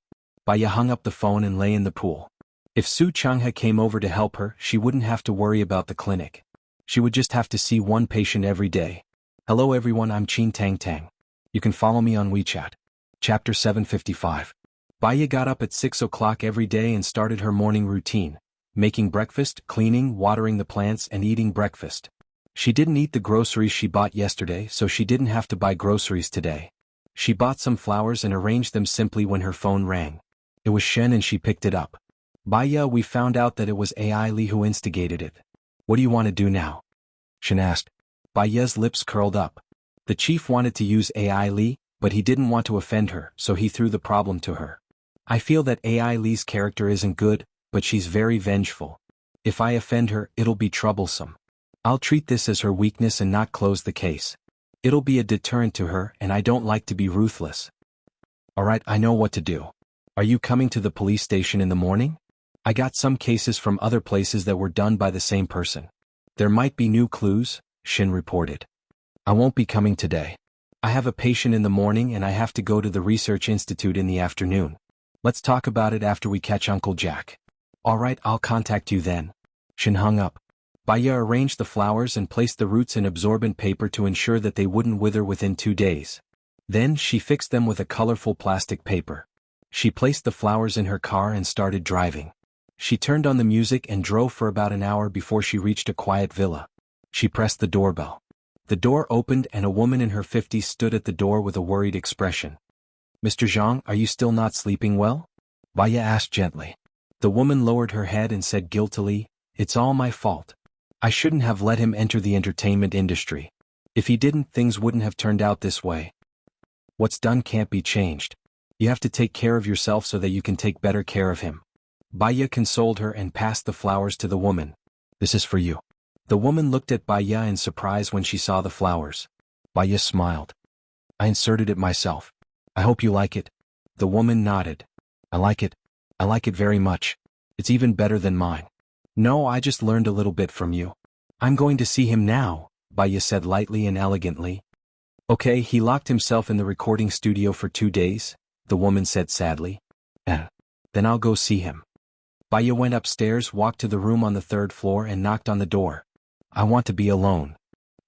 Baya hung up the phone and lay in the pool. If Xianxia came over to help her, she wouldn't have to worry about the clinic. She would just have to see one patient every day. Hello everyone, I'm Qin Tang Tang. You can follow me on WeChat. Chapter 755. Baya got up at 6 o'clock every day and started her morning routine, making breakfast, cleaning, watering the plants and eating breakfast. She didn't eat the groceries she bought yesterday so she didn't have to buy groceries today. She bought some flowers and arranged them simply when her phone rang. It was Shen and she picked it up. Baya, we found out that it was AI Li who instigated it. What do you want to do now? Shen asked. Baya's lips curled up. The chief wanted to use AI Li, but he didn't want to offend her, so he threw the problem to her. I feel that AI Li's character isn't good, but she's very vengeful. If I offend her, it'll be troublesome. I'll treat this as her weakness and not close the case. It'll be a deterrent to her and I don't like to be ruthless. Alright, I know what to do. Are you coming to the police station in the morning? I got some cases from other places that were done by the same person. There might be new clues, Shin reported. I won't be coming today. I have a patient in the morning and I have to go to the research institute in the afternoon. Let's talk about it after we catch Uncle Jack. All right, I'll contact you then. Shin hung up. Baya arranged the flowers and placed the roots in absorbent paper to ensure that they wouldn't wither within 2 days. Then she fixed them with a colorful plastic paper. She placed the flowers in her car and started driving. She turned on the music and drove for about an hour before she reached a quiet villa. She pressed the doorbell. The door opened and a woman in her 50s stood at the door with a worried expression. Mr. Zhang, are you still not sleeping well? Baya asked gently. The woman lowered her head and said guiltily, It's all my fault. I shouldn't have let him enter the entertainment industry. If he didn't, things wouldn't have turned out this way. What's done can't be changed. You have to take care of yourself so that you can take better care of him. Baya consoled her and passed the flowers to the woman. This is for you. The woman looked at Baya in surprise when she saw the flowers. Baya smiled. I inserted it myself. I hope you like it. The woman nodded. I like it. I like it very much. It's even better than mine. No, I just learned a little bit from you. I'm going to see him now, Baya said lightly and elegantly. Okay, he locked himself in the recording studio for 2 days, the woman said sadly. Then I'll go see him. Baya went upstairs, walked to the room on the 3rd floor and knocked on the door. I want to be alone.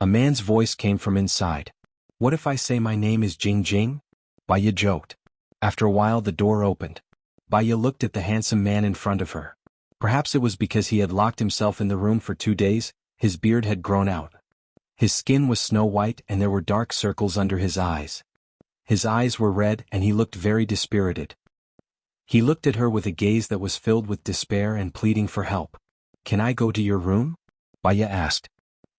A man's voice came from inside. What if I say my name is Jing Jing? Baya joked. After a while the door opened. Baya looked at the handsome man in front of her. Perhaps it was because he had locked himself in the room for 2 days, his beard had grown out. His skin was snow white and there were dark circles under his eyes. His eyes were red and he looked very dispirited. He looked at her with a gaze that was filled with despair and pleading for help. Can I go to your room? Baya asked.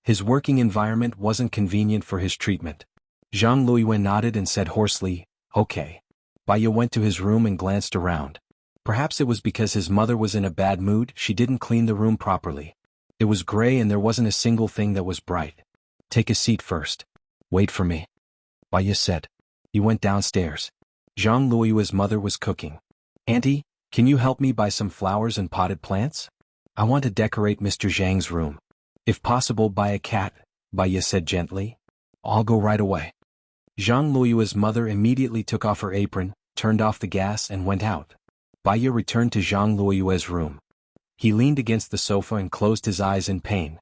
His working environment wasn't convenient for his treatment. Xuanhuan nodded and said hoarsely, Okay. Baya went to his room and glanced around. Perhaps it was because his mother was in a bad mood, she didn't clean the room properly. It was gray and there wasn't a single thing that was bright. Take a seat first. Wait for me. Baya said. He went downstairs. Zhang Luiyue's mother was cooking. Auntie, can you help me buy some flowers and potted plants? I want to decorate Mr. Zhang's room. If possible, buy a cat, Baya said gently. I'll go right away. Zhang Luiyue's mother immediately took off her apron, turned off the gas and went out. Baya returned to Zhang Luiyue's room. He leaned against the sofa and closed his eyes in pain.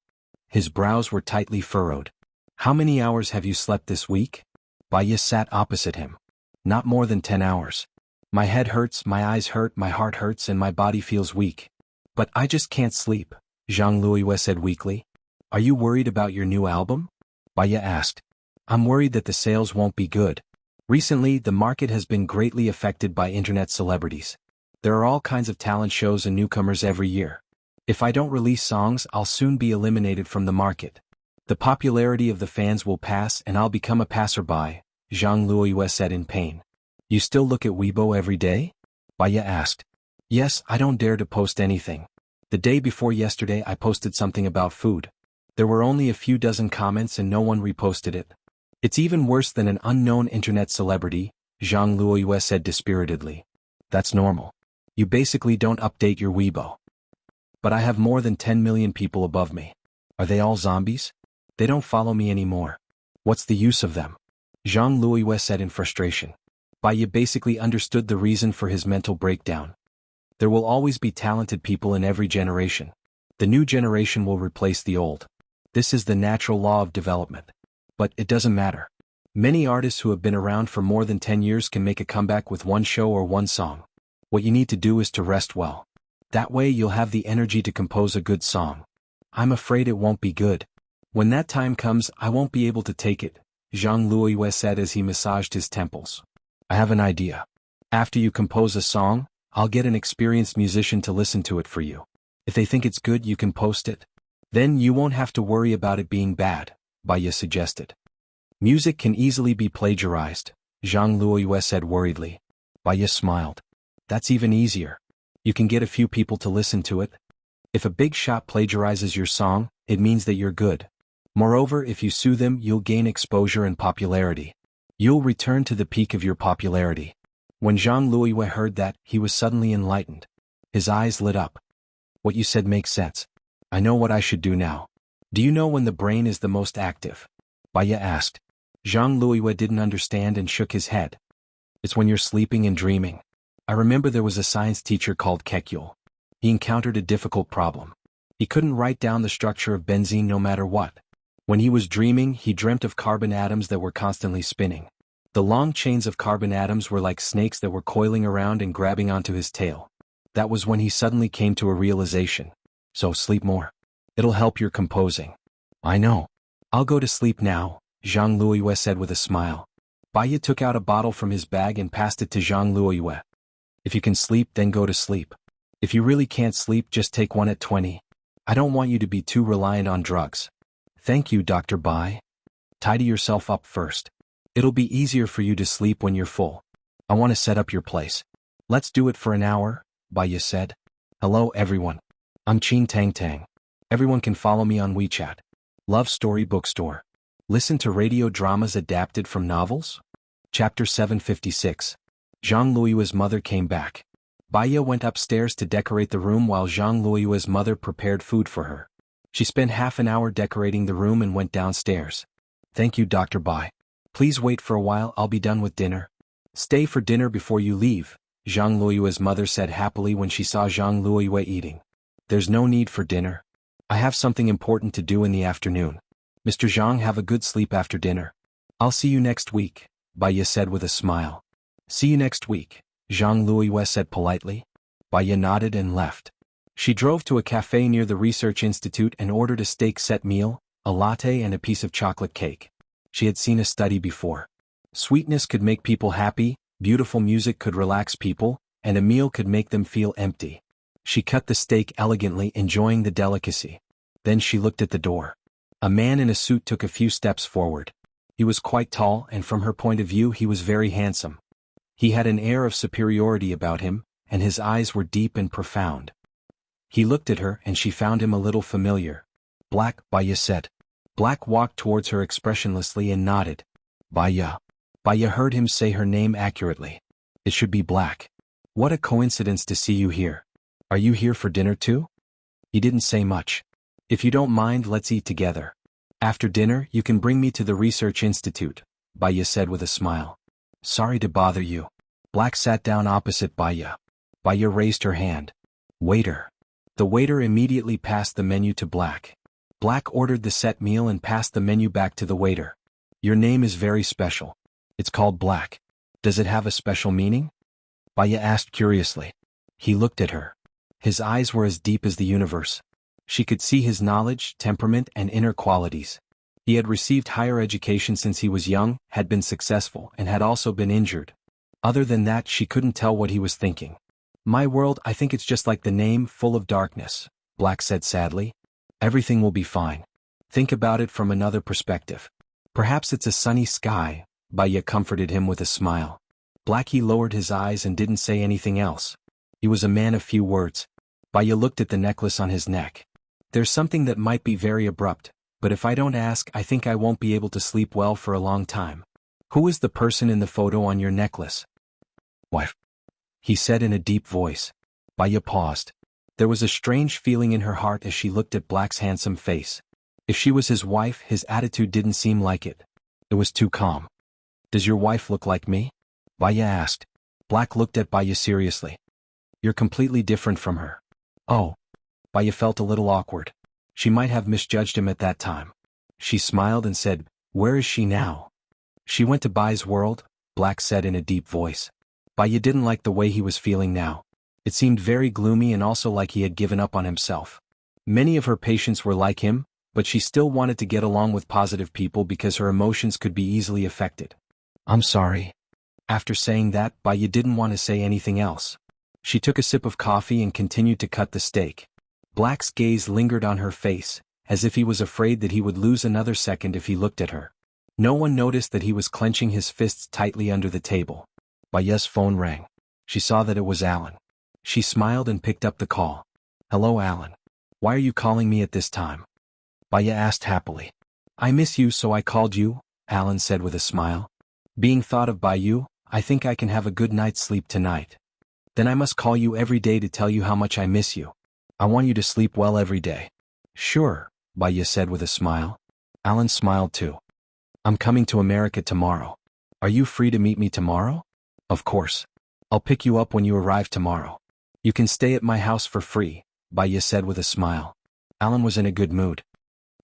His brows were tightly furrowed. How many hours have you slept this week? Baya sat opposite him. Not more than 10 hours. My head hurts, my eyes hurt, my heart hurts and my body feels weak. But I just can't sleep, Zhang Luiyue said weakly. Are you worried about your new album? Baya asked. I'm worried that the sales won't be good. Recently, the market has been greatly affected by internet celebrities. There are all kinds of talent shows and newcomers every year. If I don't release songs, I'll soon be eliminated from the market. The popularity of the fans will pass and I'll become a passerby, Zhang Luiyue said in pain. You still look at Weibo every day? Baya asked. Yes, I don't dare to post anything. The day before yesterday I posted something about food. There were only a few dozen comments and no one reposted it. It's even worse than an unknown internet celebrity, Zhang Luiyue said dispiritedly. That's normal. You basically don't update your Weibo. But I have more than 10 million people above me. Are they all zombies? They don't follow me anymore. What's the use of them? Zhang Luiyue said in frustration. Baya basically understood the reason for his mental breakdown. There will always be talented people in every generation. The new generation will replace the old. This is the natural law of development. But it doesn't matter. Many artists who have been around for more than 10 years can make a comeback with one show or one song. What you need to do is to rest well. That way you'll have the energy to compose a good song. I'm afraid it won't be good. When that time comes, I won't be able to take it, Zhang Luiyue said as he massaged his temples. I have an idea. After you compose a song, I'll get an experienced musician to listen to it for you. If they think it's good, you can post it. Then you won't have to worry about it being bad, Baya suggested. Music can easily be plagiarized, Zhang Luiyue said worriedly. Baya smiled. That's even easier. You can get a few people to listen to it. If a big shot plagiarizes your song, it means that you're good. Moreover, if you sue them, you'll gain exposure and popularity. You'll return to the peak of your popularity. When Zhang Luiyue heard that, he was suddenly enlightened. His eyes lit up. What you said makes sense. I know what I should do now. Do you know when the brain is the most active? Baya asked. Zhang Luiyue didn't understand and shook his head. It's when you're sleeping and dreaming. I remember there was a science teacher called Kekyul. He encountered a difficult problem. He couldn't write down the structure of benzene no matter what. When he was dreaming, he dreamt of carbon atoms that were constantly spinning. The long chains of carbon atoms were like snakes that were coiling around and grabbing onto his tail. That was when he suddenly came to a realization. So sleep more. It'll help your composing. I know. I'll go to sleep now, Zhang Luiyue said with a smile. Baya took out a bottle from his bag and passed it to Zhang Luiyue. If you can sleep, then go to sleep. If you really can't sleep, just take one at 20. I don't want you to be too reliant on drugs. Thank you, Dr. Bai. Tidy yourself up first. It'll be easier for you to sleep when you're full. I want to set up your place. Let's do it for an hour, Baya said. Hello everyone. I'm Qin Tang Tang. Everyone can follow me on WeChat. Love Story Bookstore. Listen to radio dramas adapted from novels? Chapter 756. Zhang Luiyue's mother came back. Baya went upstairs to decorate the room while Zhang Luiyue's mother prepared food for her. She spent half an hour decorating the room and went downstairs. Thank you, Dr. Bai. Please wait for a while, I'll be done with dinner. Stay for dinner before you leave, Zhang Luiyue's mother said happily when she saw Zhang Luiyue eating. There's no need for dinner. I have something important to do in the afternoon. Mr. Zhang, have a good sleep after dinner. I'll see you next week, Baya said with a smile. See you next week, Zhang Luiyue said politely. Baya nodded and left. She drove to a cafe near the research institute and ordered a steak set meal, a latte and a piece of chocolate cake. She had seen a study before. Sweetness could make people happy, beautiful music could relax people, and a meal could make them feel empty. She cut the steak elegantly, enjoying the delicacy. Then she looked at the door. A man in a suit took a few steps forward. He was quite tall, and from her point of view he was very handsome. He had an air of superiority about him, and his eyes were deep and profound. He looked at her and she found him a little familiar. Black, Baya said. Black walked towards her expressionlessly and nodded. Baya. Baya heard him say her name accurately. It should be Black. What a coincidence to see you here. Are you here for dinner too? He didn't say much. If you don't mind, let's eat together. After dinner, you can bring me to the research institute, Baya said with a smile. Sorry to bother you. Black sat down opposite Baya. Baya raised her hand. Waiter. The waiter immediately passed the menu to Black. Black ordered the set meal and passed the menu back to the waiter. Your name is very special. It's called Black. Does it have a special meaning? Baya asked curiously. He looked at her. His eyes were as deep as the universe. She could see his knowledge, temperament, and inner qualities. He had received higher education since he was young, had been successful, and had also been injured. Other than that, she couldn't tell what he was thinking. My world, I think it's just like the name, full of darkness, Black said sadly. Everything will be fine. Think about it from another perspective. Perhaps it's a sunny sky, Baya comforted him with a smile. Blackie lowered his eyes and didn't say anything else. He was a man of few words. Baya looked at the necklace on his neck. There's something that might be very abrupt, but if I don't ask, I think I won't be able to sleep well for a long time. Who is the person in the photo on your necklace? Wife, he said in a deep voice. Baya paused. There was a strange feeling in her heart as she looked at Black's handsome face. If she was his wife, his attitude didn't seem like it. It was too calm. Does your wife look like me? Baya asked. Black looked at Baya seriously. You're completely different from her. Oh. Baya felt a little awkward. She might have misjudged him at that time. She smiled and said, Where is she now? She went to Bai's world, Black said in a deep voice. Baya didn't like the way he was feeling now. It seemed very gloomy and also like he had given up on himself. Many of her patients were like him, but she still wanted to get along with positive people because her emotions could be easily affected. I'm sorry. After saying that, Baya didn't want to say anything else. She took a sip of coffee and continued to cut the steak. Black's gaze lingered on her face, as if he was afraid that he would lose another second if he looked at her. No one noticed that he was clenching his fists tightly under the table. Baya's phone rang. She saw that it was Alan. She smiled and picked up the call. Hello, Alan. Why are you calling me at this time? Baya asked happily. I miss you, so I called you, Alan said with a smile. Being thought of by you, I think I can have a good night's sleep tonight. Then I must call you every day to tell you how much I miss you. I want you to sleep well every day. Sure, Baya said with a smile. Alan smiled too. I'm coming to America tomorrow. Are you free to meet me tomorrow? Of course. I'll pick you up when you arrive tomorrow. You can stay at my house for free, Baya said with a smile. Alan was in a good mood.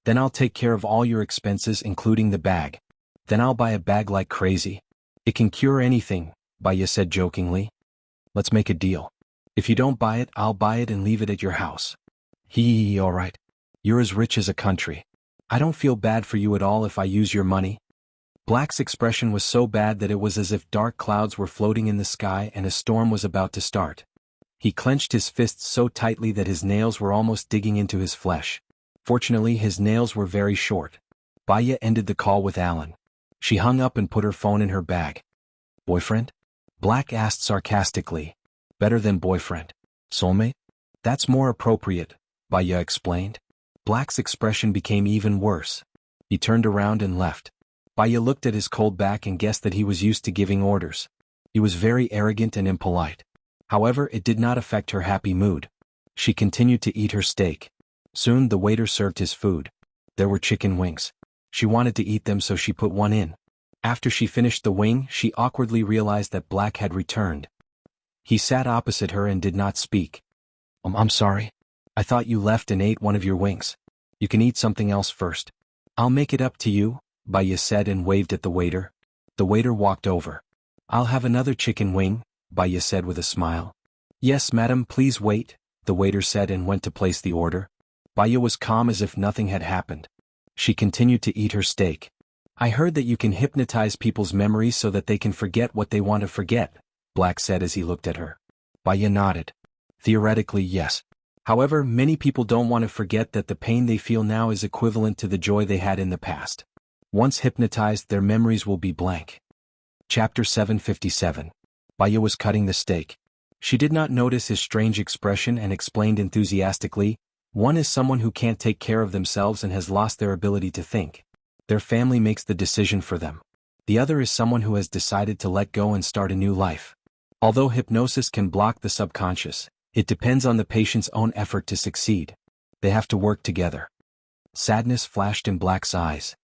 Then I'll take care of all your expenses including the bag. Then I'll buy a bag like crazy. It can cure anything, Baya said jokingly. Let's make a deal. If you don't buy it, I'll buy it and leave it at your house. Alright. You're as rich as a country. I don't feel bad for you at all if I use your money. Black's expression was so bad that it was as if dark clouds were floating in the sky and a storm was about to start. He clenched his fists so tightly that his nails were almost digging into his flesh. Fortunately, his nails were very short. Baya ended the call with Alan. She hung up and put her phone in her bag. Boyfriend? Black asked sarcastically. Better than boyfriend. Soulmate? That's more appropriate, Baya explained. Black's expression became even worse. He turned around and left. Baya looked at his cold back and guessed that he was used to giving orders. He was very arrogant and impolite. However, it did not affect her happy mood. She continued to eat her steak. Soon the waiter served his food. There were chicken wings. She wanted to eat them so she put one in. After she finished the wing, she awkwardly realized that Black had returned. He sat opposite her and did not speak. I'm sorry. I thought you left and ate one of your wings. You can eat something else first. I'll make it up to you, Baya said and waved at the waiter. The waiter walked over. I'll have another chicken wing, Baya said with a smile. Yes, madam, please wait, the waiter said and went to place the order. Baya was calm as if nothing had happened. She continued to eat her steak. I heard that you can hypnotize people's memories so that they can forget what they want to forget, Black said as he looked at her. Baya nodded. Theoretically, yes. However, many people don't want to forget that the pain they feel now is equivalent to the joy they had in the past. Once hypnotized, their memories will be blank. Chapter 757. Baya was cutting the steak. She did not notice his strange expression and explained enthusiastically, one is someone who can't take care of themselves and has lost their ability to think. Their family makes the decision for them. The other is someone who has decided to let go and start a new life. Although hypnosis can block the subconscious, it depends on the patient's own effort to succeed. They have to work together. Sadness flashed in Black's eyes.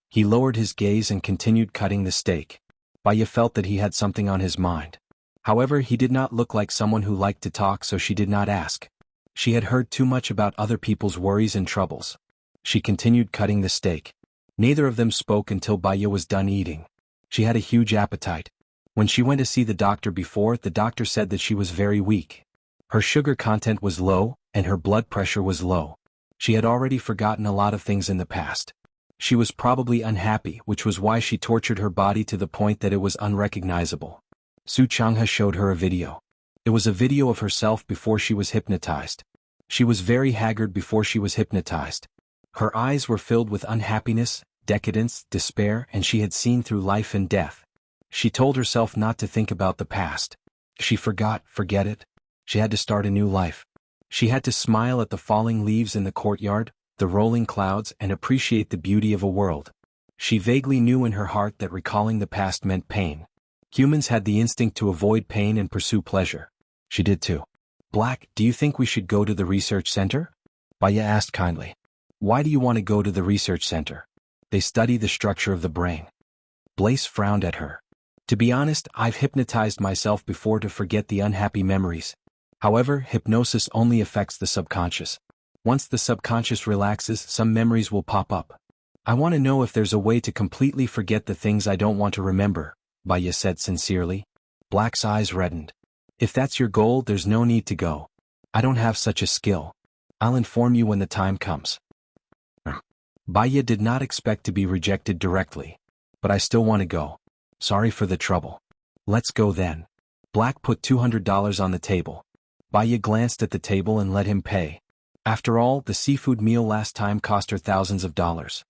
He lowered his gaze and continued cutting the steak. Baya felt that he had something on his mind. However, he did not look like someone who liked to talk, so she did not ask. She had heard too much about other people's worries and troubles. She continued cutting the steak. Neither of them spoke until Baya was done eating. She had a huge appetite. When she went to see the doctor before, the doctor said that she was very weak. Her sugar content was low, and her blood pressure was low. She had already forgotten a lot of things in the past. She was probably unhappy, which was why she tortured her body to the point that it was unrecognizable. Xianxia showed her a video. It was a video of herself before she was hypnotized. She was very haggard before she was hypnotized. Her eyes were filled with unhappiness, decadence, despair, and she had seen through life and death. She told herself not to think about the past. She forget it. She had to start a new life. She had to smile at the falling leaves in the courtyard, the rolling clouds, and appreciate the beauty of a world. She vaguely knew in her heart that recalling the past meant pain. Humans had the instinct to avoid pain and pursue pleasure. She did too. Black, do you think we should go to the research center? Baya asked kindly. Why do you want to go to the research center? They study the structure of the brain. Blaze frowned at her. To be honest, I've hypnotized myself before to forget the unhappy memories. However, hypnosis only affects the subconscious. Once the subconscious relaxes, some memories will pop up. I want to know if there's a way to completely forget the things I don't want to remember, Baya said sincerely. Black's eyes reddened. If that's your goal, there's no need to go. I don't have such a skill. I'll inform you when the time comes. Baya did not expect to be rejected directly. But I still want to go. Sorry for the trouble. Let's go then. Black put $200 on the table. Baya glanced at the table and let him pay. After all, the seafood meal last time cost her thousands of dollars.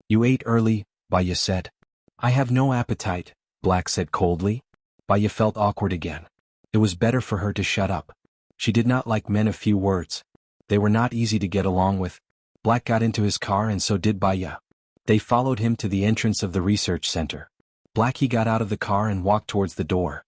You ate early, Baya said. I have no appetite, Black said coldly. Baya felt awkward again. It was better for her to shut up. She did not like men of few words. They were not easy to get along with. Black got into his car and so did Baya. They followed him to the entrance of the research center. Blackie got out of the car and walked towards the door.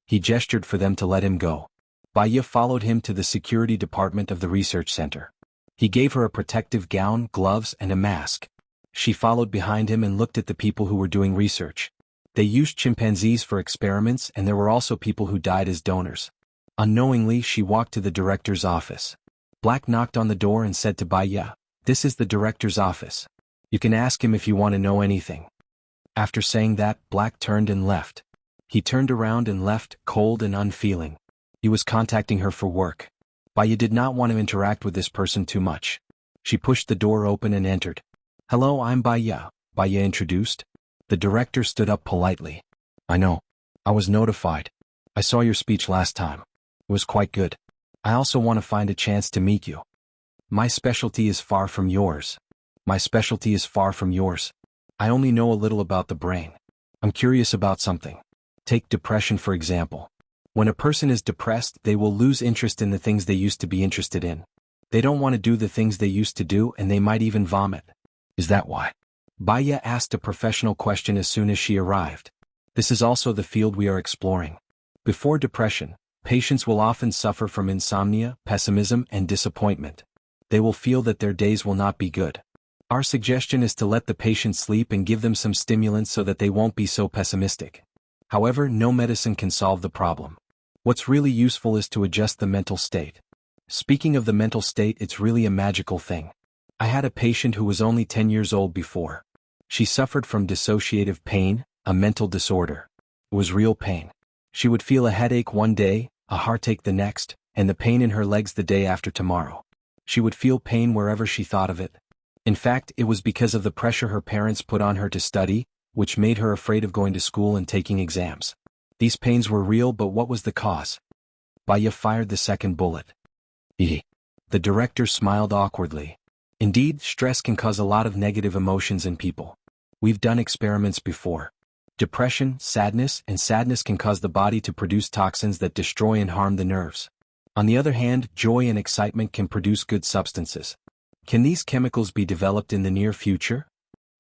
He gestured for them to let him go. Baya followed him to the security department of the research center. He gave her a protective gown, gloves, and a mask. She followed behind him and looked at the people who were doing research. They used chimpanzees for experiments, and there were also people who died as donors. Unknowingly, she walked to the director's office. Black knocked on the door and said to Baya, "This is the director's office. You can ask him if you want to know anything." After saying that, Black turned and left. He turned around and left, cold and unfeeling. He was contacting her for work. Baya did not want to interact with this person too much. She pushed the door open and entered. "Hello, I'm Baya," Baya introduced. The director stood up politely. "I know. I was notified. I saw your speech last time. It was quite good. I also want to find a chance to meet you. My specialty is far from yours. My specialty is far from yours. I only know a little about the brain. I'm curious about something. Take depression for example. When a person is depressed, they will lose interest in the things they used to be interested in. They don't want to do the things they used to do, and they might even vomit. Is that why?" Baya asked a professional question as soon as she arrived. This is also the field we are exploring. Before depression, patients will often suffer from insomnia, pessimism, and disappointment. They will feel that their days will not be good. Our suggestion is to let the patient sleep and give them some stimulants so that they won't be so pessimistic. However, no medicine can solve the problem. What's really useful is to adjust the mental state. Speaking of the mental state, it's really a magical thing. I had a patient who was only 10 years old before. She suffered from dissociative pain, a mental disorder. It was real pain. She would feel a headache one day, a heartache the next, and the pain in her legs the day after tomorrow. She would feel pain wherever she thought of it. In fact, it was because of the pressure her parents put on her to study, which made her afraid of going to school and taking exams. These pains were real, but what was the cause? Baya fired the second bullet. The director smiled awkwardly. Indeed, stress can cause a lot of negative emotions in people. We've done experiments before. Depression, sadness can cause the body to produce toxins that destroy and harm the nerves. On the other hand, joy and excitement can produce good substances. Can these chemicals be developed in the near future?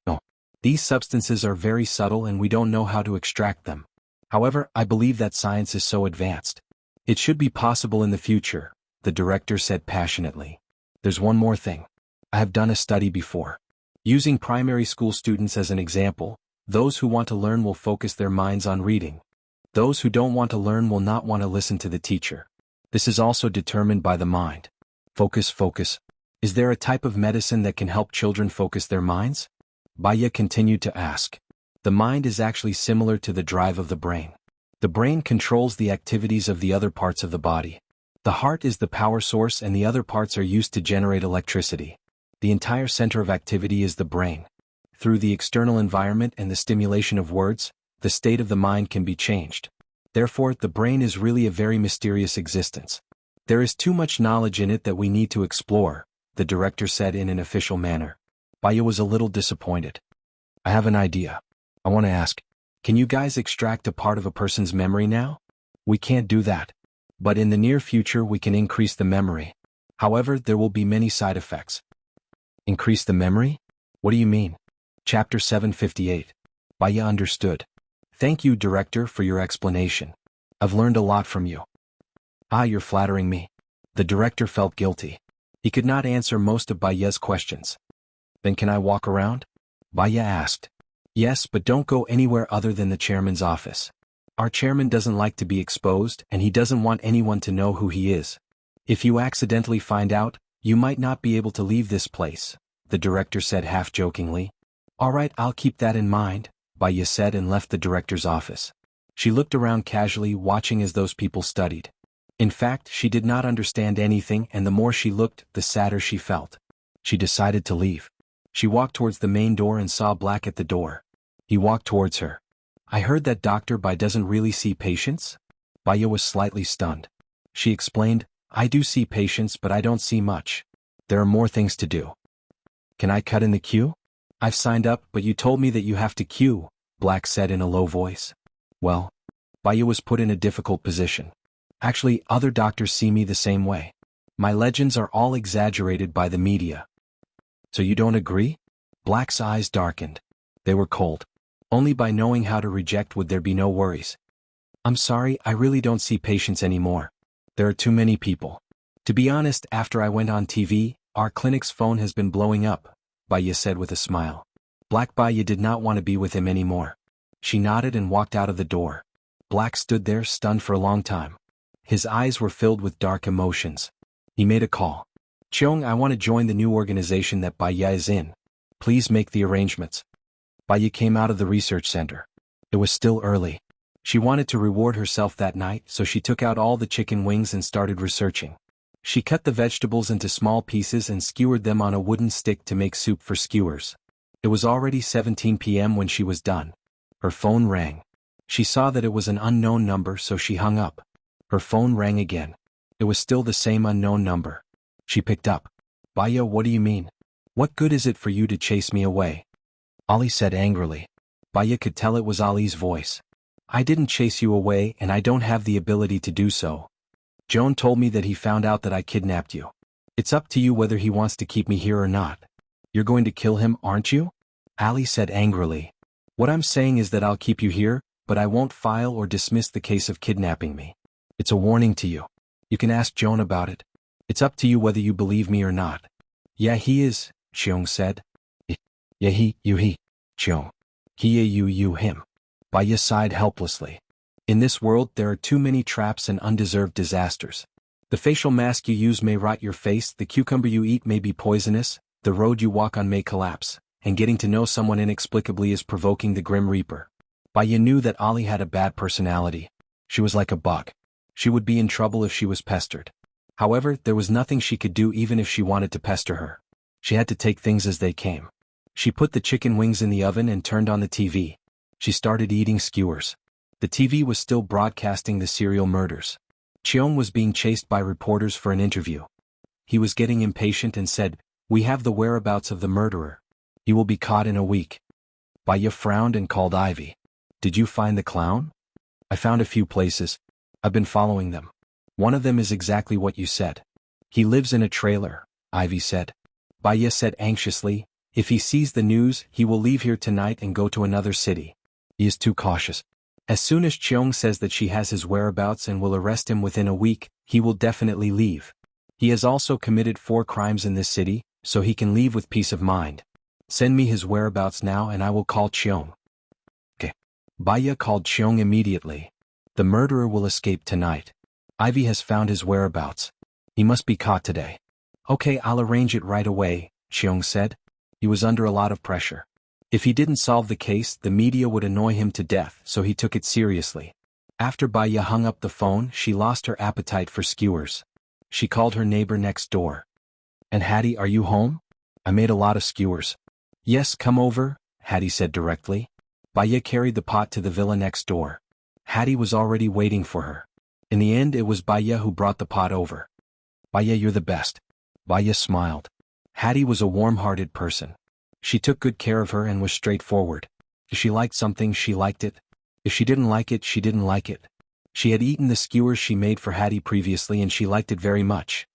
No. These substances are very subtle and we don't know how to extract them. However, I believe that science is so advanced. It should be possible in the future, the director said passionately. There's one more thing. I have done a study before. Using primary school students as an example, those who want to learn will focus their minds on reading. Those who don't want to learn will not want to listen to the teacher. This is also determined by the mind. Focus. Is there a type of medicine that can help children focus their minds? Baya continued to ask. The mind is actually similar to the drive of the brain. The brain controls the activities of the other parts of the body. The heart is the power source and the other parts are used to generate electricity. The entire center of activity is the brain. Through the external environment and the stimulation of words, the state of the mind can be changed. Therefore, the brain is really a very mysterious existence. There is too much knowledge in it that we need to explore, the director said in an official manner. Baya was a little disappointed. I have an idea. I want to ask, can you guys extract a part of a person's memory now? We can't do that. But in the near future we can increase the memory. However, there will be many side effects. Increase the memory? What do you mean? Chapter 758. Baya understood. Thank you, director, for your explanation. I've learned a lot from you. Ah, you're flattering me. The director felt guilty. He could not answer most of Baya's questions. Then can I walk around? Baya asked. Yes, but don't go anywhere other than the chairman's office. Our chairman doesn't like to be exposed and he doesn't want anyone to know who he is. If you accidentally find out, you might not be able to leave this place, the director said half-jokingly. All right, I'll keep that in mind, Baya said and left the director's office. She looked around casually, watching as those people studied. In fact, she did not understand anything, and the more she looked, the sadder she felt. She decided to leave. She walked towards the main door and saw Black at the door. He walked towards her. I heard that Dr. Bai doesn't really see patients? Baya was slightly stunned. She explained, I do see patients, but I don't see much. There are more things to do. Can I cut in the queue? I've signed up, but you told me that you have to queue, Black said in a low voice. Well, Baya was put in a difficult position. Actually, other doctors see me the same way. My legends are all exaggerated by the media. So you don't agree? Black's eyes darkened. They were cold. Only by knowing how to reject would there be no worries. I'm sorry, I really don't see patients anymore. There are too many people. To be honest, after I went on TV, Our clinic's phone has been blowing up, Baya said with a smile. Black Baya did not want to be with him anymore. She nodded and walked out of the door. Black stood there stunned for a long time. His eyes were filled with dark emotions. He made a call. Cheong, I want to join the new organization that Baya is in. Please make the arrangements. Baya came out of the research center. It was still early. She wanted to reward herself that night, so she took out all the chicken wings and started researching. She cut the vegetables into small pieces and skewered them on a wooden stick to make soup for skewers. It was already 17 p.m. when she was done. Her phone rang. She saw that it was an unknown number, so she hung up. Her phone rang again. It was still the same unknown number. She picked up. Baya, what do you mean? What good is it for you to chase me away? Ali said angrily. Baya could tell it was Ali's voice. I didn't chase you away and I don't have the ability to do so. Joan told me that he found out that I kidnapped you. It's up to you whether he wants to keep me here or not. You're going to kill him, aren't you? Ali said angrily. What I'm saying is that I'll keep you here, but I won't file or dismiss the case of kidnapping me. It's a warning to you. You can ask Joan about it. It's up to you whether you believe me or not. Yeah, he is, Cheong said. Yeah, he, Cheong. He, you, him. Baya sighed helplessly. In this world there are too many traps and undeserved disasters. The facial mask you use may rot your face, the cucumber you eat may be poisonous, the road you walk on may collapse, and getting to know someone inexplicably is provoking the Grim Reaper. Baya knew that Ali had a bad personality. She was like a bug. She would be in trouble if she was pestered. However, there was nothing she could do even if she wanted to pester her. She had to take things as they came. She put the chicken wings in the oven and turned on the TV. She started eating skewers. The TV was still broadcasting the serial murders. Cheong was being chased by reporters for an interview. He was getting impatient and said, "We have the whereabouts of the murderer. He will be caught in a week." Baya frowned and called Ivy. "Did you find the clown?" "I found a few places. I've been following them. One of them is exactly what you said. He lives in a trailer," Ivy said. Baya said anxiously, "If he sees the news, he will leave here tonight and go to another city. He is too cautious. As soon as Cheong says that she has his whereabouts and will arrest him within a week, he will definitely leave. He has also committed 4 crimes in this city, so he can leave with peace of mind. Send me his whereabouts now and I will call Cheong." Okay. Baya called Cheong immediately. "The murderer will escape tonight. Ivy has found his whereabouts. He must be caught today." "Okay, I'll arrange it right away," Cheong said. He was under a lot of pressure. If he didn't solve the case, the media would annoy him to death, so he took it seriously. After Baya hung up the phone, she lost her appetite for skewers. She called her neighbor next door. "And Hattie, are you home? I made a lot of skewers." "Yes, come over," Hattie said directly. Baya carried the pot to the villa next door. Hattie was already waiting for her. In the end, it was Baya who brought the pot over. "Baya, you're the best." Baya smiled. Hattie was a warm-hearted person. She took good care of her and was straightforward. If she liked something, she liked it. If she didn't like it, she didn't like it. She had eaten the skewers she made for Hattie previously and she liked it very much.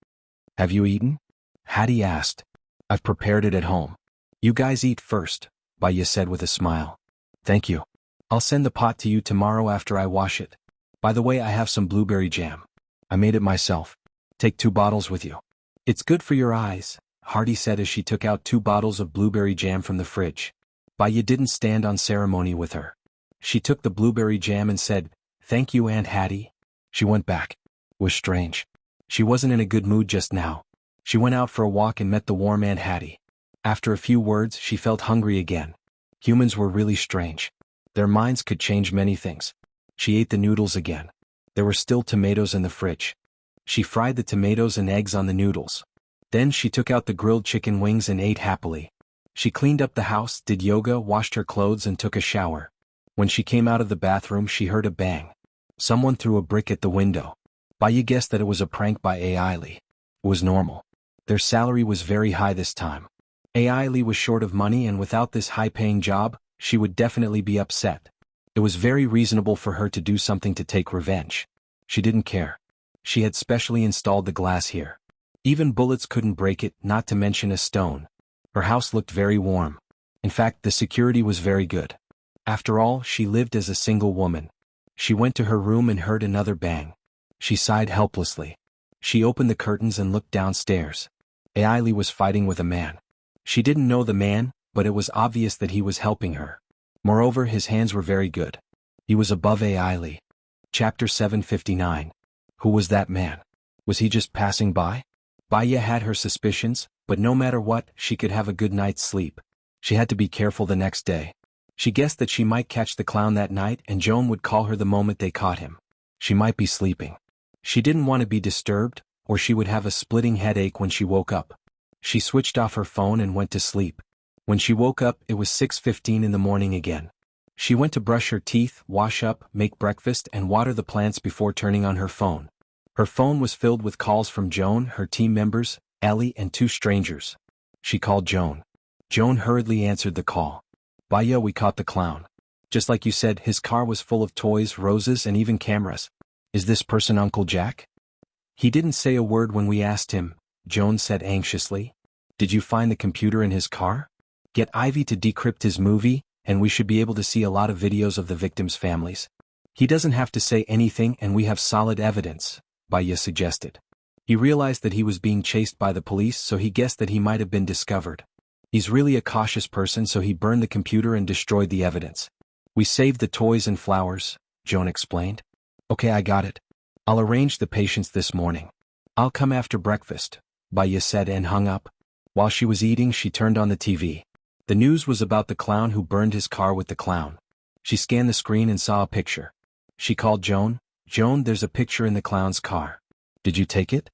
"Have you eaten?" Hattie asked. "I've prepared it at home." "You guys eat first," Baya said with a smile. "Thank you. I'll send the pot to you tomorrow after I wash it. By the way, I have some blueberry jam. I made it myself. Take 2 bottles with you. It's good for your eyes," Hardy said as she took out 2 bottles of blueberry jam from the fridge. Baya didn't stand on ceremony with her. She took the blueberry jam and said, "Thank you, Aunt Hattie." She went back. It was strange. She wasn't in a good mood just now. She went out for a walk and met the warm Aunt Hattie. After a few words, she felt hungry again. Humans were really strange. Their minds could change many things. She ate the noodles again. There were still tomatoes in the fridge. She fried the tomatoes and eggs on the noodles. Then she took out the grilled chicken wings and ate happily. She cleaned up the house, did yoga, washed her clothes and took a shower. When she came out of the bathroom, she heard a bang. Someone threw a brick at the window. Baya guessed that it was a prank by Aili. It was normal. Their salary was very high this time. Aili was short of money and without this high-paying job, she would definitely be upset. It was very reasonable for her to do something to take revenge. She didn't care. She had specially installed the glass here. Even bullets couldn't break it, not to mention a stone. Her house looked very warm. In fact, the security was very good. After all, she lived as a single woman. She went to her room and heard another bang. She sighed helplessly. She opened the curtains and looked downstairs. Ailey was fighting with a man. She didn't know the man, but it was obvious that he was helping her. Moreover, his hands were very good. He was above Ailey. Chapter 759. Who was that man? Was he just passing by? Baya had her suspicions, but no matter what, she could have a good night's sleep. She had to be careful the next day. She guessed that she might catch the clown that night and Joan would call her the moment they caught him. She might be sleeping. She didn't want to be disturbed, or she would have a splitting headache when she woke up. She switched off her phone and went to sleep. When she woke up, it was 6:15 in the morning again. She went to brush her teeth, wash up, make breakfast and water the plants before turning on her phone. Her phone was filled with calls from Joan, her team members, Ellie and 2 strangers. She called Joan. Joan hurriedly answered the call. Baya, we caught the clown. Just like you said, his car was full of toys, roses and even cameras. Is this person Uncle Jack? He didn't say a word when we asked him, Joan said anxiously. Did you find the computer in his car? Get Ivy to decrypt his movie, and we should be able to see a lot of videos of the victims' families. He doesn't have to say anything and we have solid evidence, Baya suggested. He realized that he was being chased by the police, so he guessed that he might have been discovered. He's really a cautious person, so he burned the computer and destroyed the evidence. We saved the toys and flowers, Joan explained. Okay, I got it. I'll arrange the patients this morning. I'll come after breakfast, Baya said and hung up. While she was eating, she turned on the TV. The news was about the clown who burned his car with the clown. She scanned the screen and saw a picture. She called Joan. Joan, there's a picture in the clown's car. Did you take it?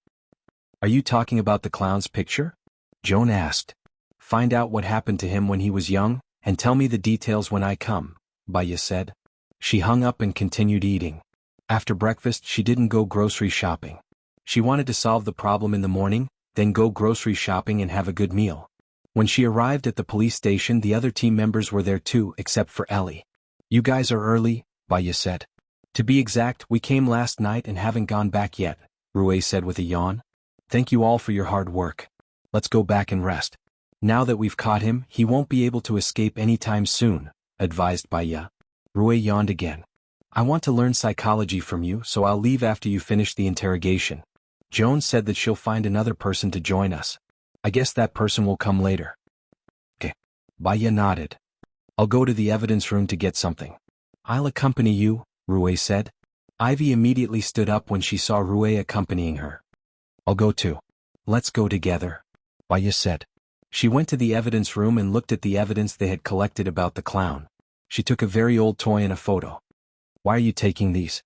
Are you talking about the clown's picture? Joan asked. Find out what happened to him when he was young, and tell me the details when I come, Baya said. She hung up and continued eating. After breakfast, she didn't go grocery shopping. She wanted to solve the problem in the morning, then go grocery shopping and have a good meal. When she arrived at the police station, the other team members were there too, except for Ellie. You guys are early, Baya said. To be exact, we came last night and haven't gone back yet, Rue said with a yawn. Thank you all for your hard work. Let's go back and rest. Now that we've caught him, he won't be able to escape anytime soon, advised Baya. Rue yawned again. I want to learn psychology from you, so I'll leave after you finish the interrogation. Joan said that she'll find another person to join us. I guess that person will come later. Okay. Baya nodded. I'll go to the evidence room to get something. I'll accompany you, Rue said. Ivy immediately stood up when she saw Rue accompanying her. I'll go too. Let's go together, Baya said. She went to the evidence room and looked at the evidence they had collected about the clown. She took a very old toy and a photo. Why are you taking these?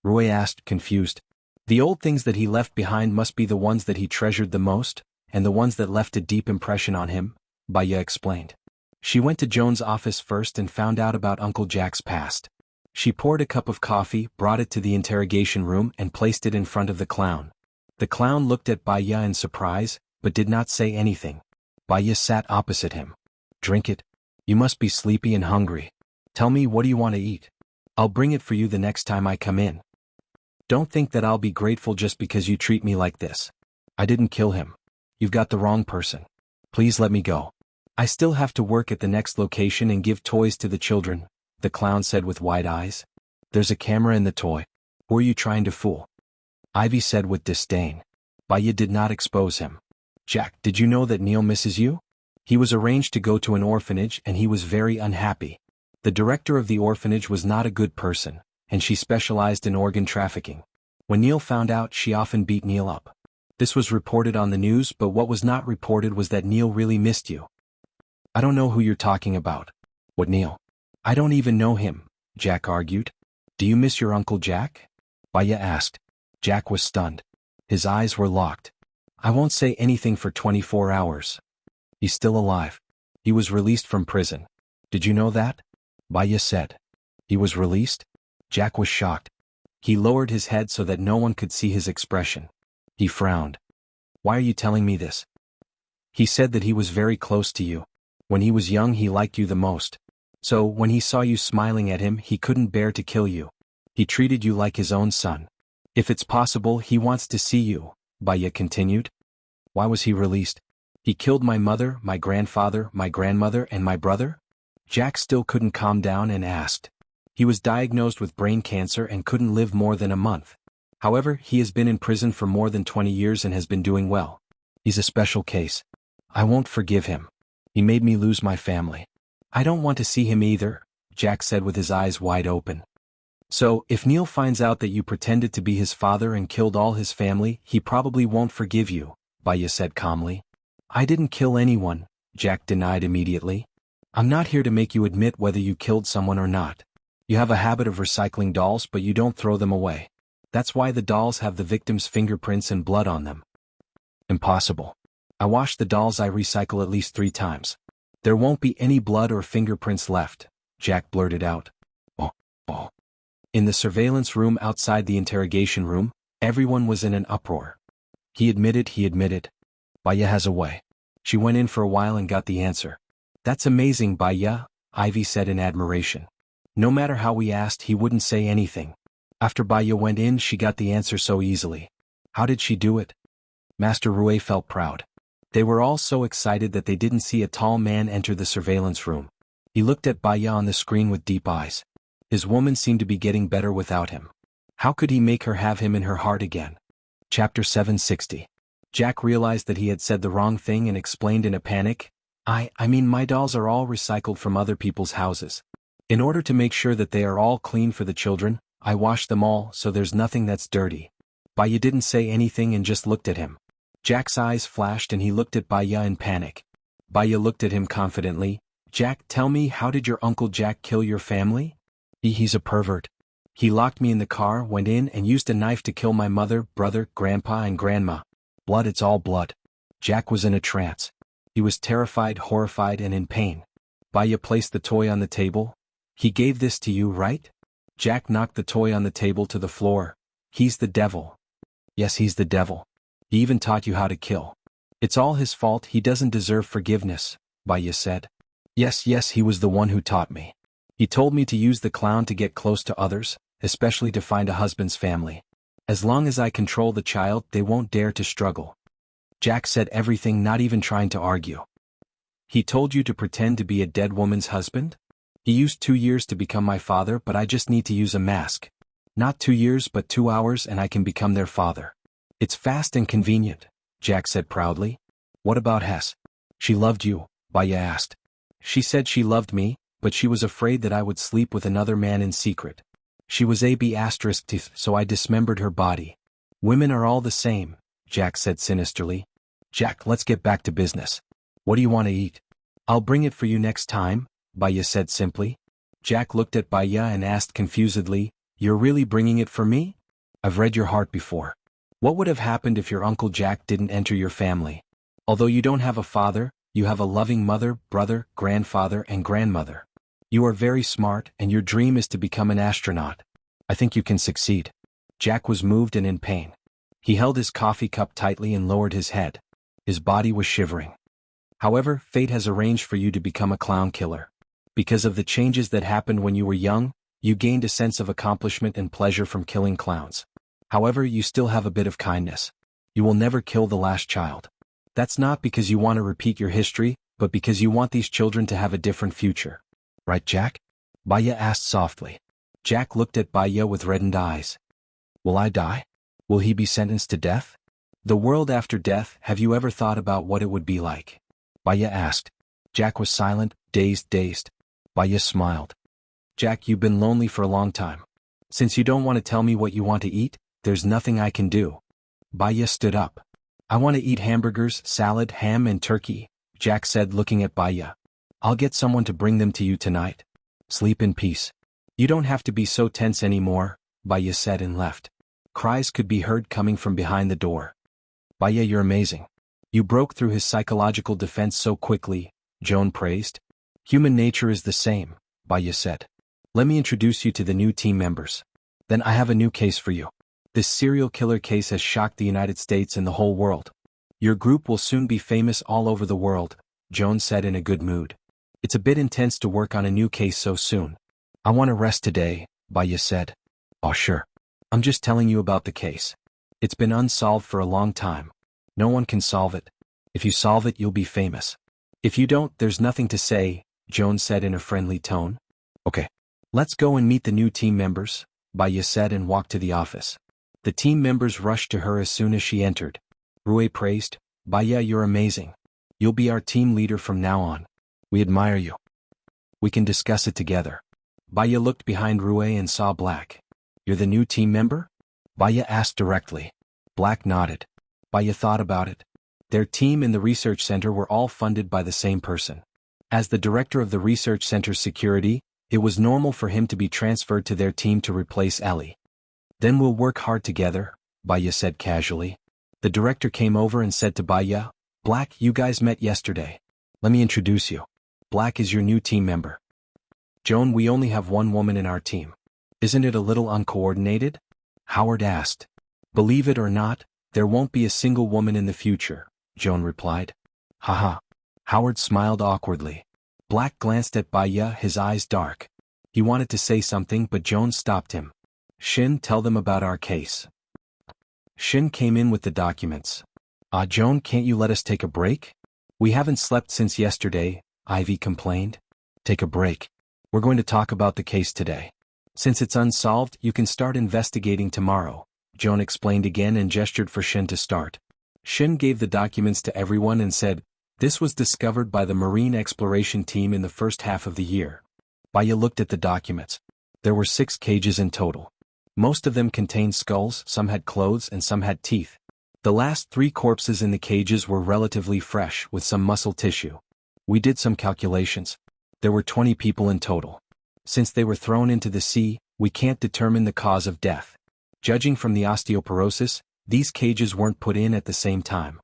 Rue asked, confused. The old things that he left behind must be the ones that he treasured the most, and the ones that left a deep impression on him, Baya explained. She went to Joan's office first and found out about Uncle Jack's past. She poured a cup of coffee, brought it to the interrogation room and placed it in front of the clown. The clown looked at Baya in surprise, but did not say anything. Baya sat opposite him. Drink it. You must be sleepy and hungry. Tell me, what do you want to eat? I'll bring it for you the next time I come in. Don't think that I'll be grateful just because you treat me like this. I didn't kill him. You've got the wrong person. Please let me go. I still have to work at the next location and give toys to the children, the clown said with wide eyes. There's a camera in the toy. Who are you trying to fool? Ivy said with disdain. Baya did not expose him. Jack, did you know that Neil misses you? He was arranged to go to an orphanage and he was very unhappy. The director of the orphanage was not a good person, and she specialized in organ trafficking. When Neil found out, she often beat Neil up. This was reported on the news, but what was not reported was that Neil really missed you. I don't know who you're talking about. What Neil? I don't even know him, Jack argued. Do you miss your Uncle Jack? Baya asked. Jack was stunned. His eyes were locked. I won't say anything for 24 hours. He's still alive. He was released from prison. Did you know that? Baya said. He was released? Jack was shocked. He lowered his head so that no one could see his expression. He frowned. Why are you telling me this? He said that he was very close to you. When he was young, he liked you the most. So, when he saw you smiling at him, he couldn't bear to kill you. He treated you like his own son. If it's possible, he wants to see you, Baya continued. Why was he released? He killed my mother, my grandfather, my grandmother, and my brother? Jack still couldn't calm down and asked. He was diagnosed with brain cancer and couldn't live more than a month. However, he has been in prison for more than 20 years and has been doing well. He's a special case. I won't forgive him. He made me lose my family. I don't want to see him either, Jack said with his eyes wide open. So, if Neil finds out that you pretended to be his father and killed all his family, he probably won't forgive you, Baya said calmly. I didn't kill anyone, Jack denied immediately. I'm not here to make you admit whether you killed someone or not. You have a habit of recycling dolls but you don't throw them away. That's why the dolls have the victim's fingerprints and blood on them. Impossible. I wash the dolls I recycle at least 3 times. There won't be any blood or fingerprints left, Jack blurted out. Oh. In the surveillance room outside the interrogation room, everyone was in an uproar. He admitted. Baya has a way. She went in for a while and got the answer. That's amazing, Baya, Ivy said in admiration. No matter how we asked, he wouldn't say anything. After Baya went in, she got the answer so easily. How did she do it? Master Rui felt proud. They were all so excited that they didn't see a tall man enter the surveillance room. He looked at Baya on the screen with deep eyes. His woman seemed to be getting better without him. How could he make her have him in her heart again? Chapter 760. Jack realized that he had said the wrong thing and explained in a panic. I mean my dolls are all recycled from other people's houses. In order to make sure that they are all clean for the children, I wash them all so there's nothing that's dirty. Baya didn't say anything and just looked at him. Jack's eyes flashed and he looked at Baya in panic. Baya looked at him confidently. Jack, tell me, how did your Uncle Jack kill your family? He's a pervert. He locked me in the car, went in and used a knife to kill my mother, brother, grandpa and grandma. Blood, it's all blood. Jack was in a trance. He was terrified, horrified and in pain. Baya placed the toy on the table. He gave this to you, right? Jack knocked the toy on the table to the floor. He's the devil. Yes, he's the devil. He even taught you how to kill. It's all his fault, he doesn't deserve forgiveness, Baya said. Yes, he was the one who taught me. He told me to use the clown to get close to others, especially to find a husband's family. As long as I control the child, they won't dare to struggle. Jack said everything, not even trying to argue. He told you to pretend to be a dead woman's husband? He used 2 years to become my father, but I just need to use a mask. Not 2 years but 2 hours and I can become their father. It's fast and convenient, Jack said proudly. What about Hess? She loved you, Baya asked. She said she loved me, but she was afraid that I would sleep with another man in secret. She was AB*, so I dismembered her body. Women are all the same, Jack said sinisterly. Jack, let's get back to business. What do you want to eat? I'll bring it for you next time, Baya said simply. Jack looked at Baya and asked confusedly, You're really bringing it for me? I've read your heart before. What would have happened if your Uncle Jack didn't enter your family? Although you don't have a father, you have a loving mother, brother, grandfather and grandmother. You are very smart and your dream is to become an astronaut. I think you can succeed. Jack was moved and in pain. He held his coffee cup tightly and lowered his head. His body was shivering. However, fate has arranged for you to become a clown killer. Because of the changes that happened when you were young, you gained a sense of accomplishment and pleasure from killing clowns. However, you still have a bit of kindness. You will never kill the last child. That's not because you want to repeat your history, but because you want these children to have a different future. Right, Jack? Baya asked softly. Jack looked at Baya with reddened eyes. Will I die? Will he be sentenced to death? The world after death, have you ever thought about what it would be like? Baya asked. Jack was silent, dazed. Baya smiled. Jack, you've been lonely for a long time. Since you don't want to tell me what you want to eat, there's nothing I can do. Baya stood up. I want to eat hamburgers, salad, ham and turkey, Jack said looking at Baya. I'll get someone to bring them to you tonight. Sleep in peace. You don't have to be so tense anymore, Baya said and left. Cries could be heard coming from behind the door. Baya, you're amazing. You broke through his psychological defense so quickly, Joan praised. Human nature is the same, Baya said. Let me introduce you to the new team members. Then I have a new case for you. This serial killer case has shocked the United States and the whole world. Your group will soon be famous all over the world, Joan said in a good mood. It's a bit intense to work on a new case so soon. I want to rest today, Baya said. Oh sure. I'm just telling you about the case. It's been unsolved for a long time. No one can solve it. If you solve it, you'll be famous. If you don't, there's nothing to say, Joan said in a friendly tone. Okay. Let's go and meet the new team members, Baya said and walked to the office. The team members rushed to her as soon as she entered. Rui praised, Baya, you're amazing. You'll be our team leader from now on. We admire you. We can discuss it together. Baya looked behind Rue and saw Black. You're the new team member? Baya asked directly. Black nodded. Baya thought about it. Their team and the research center were all funded by the same person. As the director of the research center's security, it was normal for him to be transferred to their team to replace Ellie. Then we'll work hard together, Baya said casually. The director came over and said to Baya, Black, you guys met yesterday. Let me introduce you. Black is your new team member. Joan, we only have one woman in our team. Isn't it a little uncoordinated? Howard asked. Believe it or not, there won't be a single woman in the future, Joan replied. Haha. Howard smiled awkwardly. Black glanced at Baya, his eyes dark. He wanted to say something but Joan stopped him. Shin, tell them about our case. Shin came in with the documents. Joan, can't you let us take a break? We haven't slept since yesterday, Ivy complained. Take a break. We're going to talk about the case today. Since it's unsolved, you can start investigating tomorrow, Joan explained again and gestured for Shin to start. Shin gave the documents to everyone and said, this was discovered by the Marine Exploration Team in the first half of the year. Baya looked at the documents. There were 6 cages in total. Most of them contained skulls, some had clothes and some had teeth. The last 3 corpses in the cages were relatively fresh with some muscle tissue. We did some calculations. There were 20 people in total. Since they were thrown into the sea, we can't determine the cause of death. Judging from the osteoporosis, these cages weren't put in at the same time.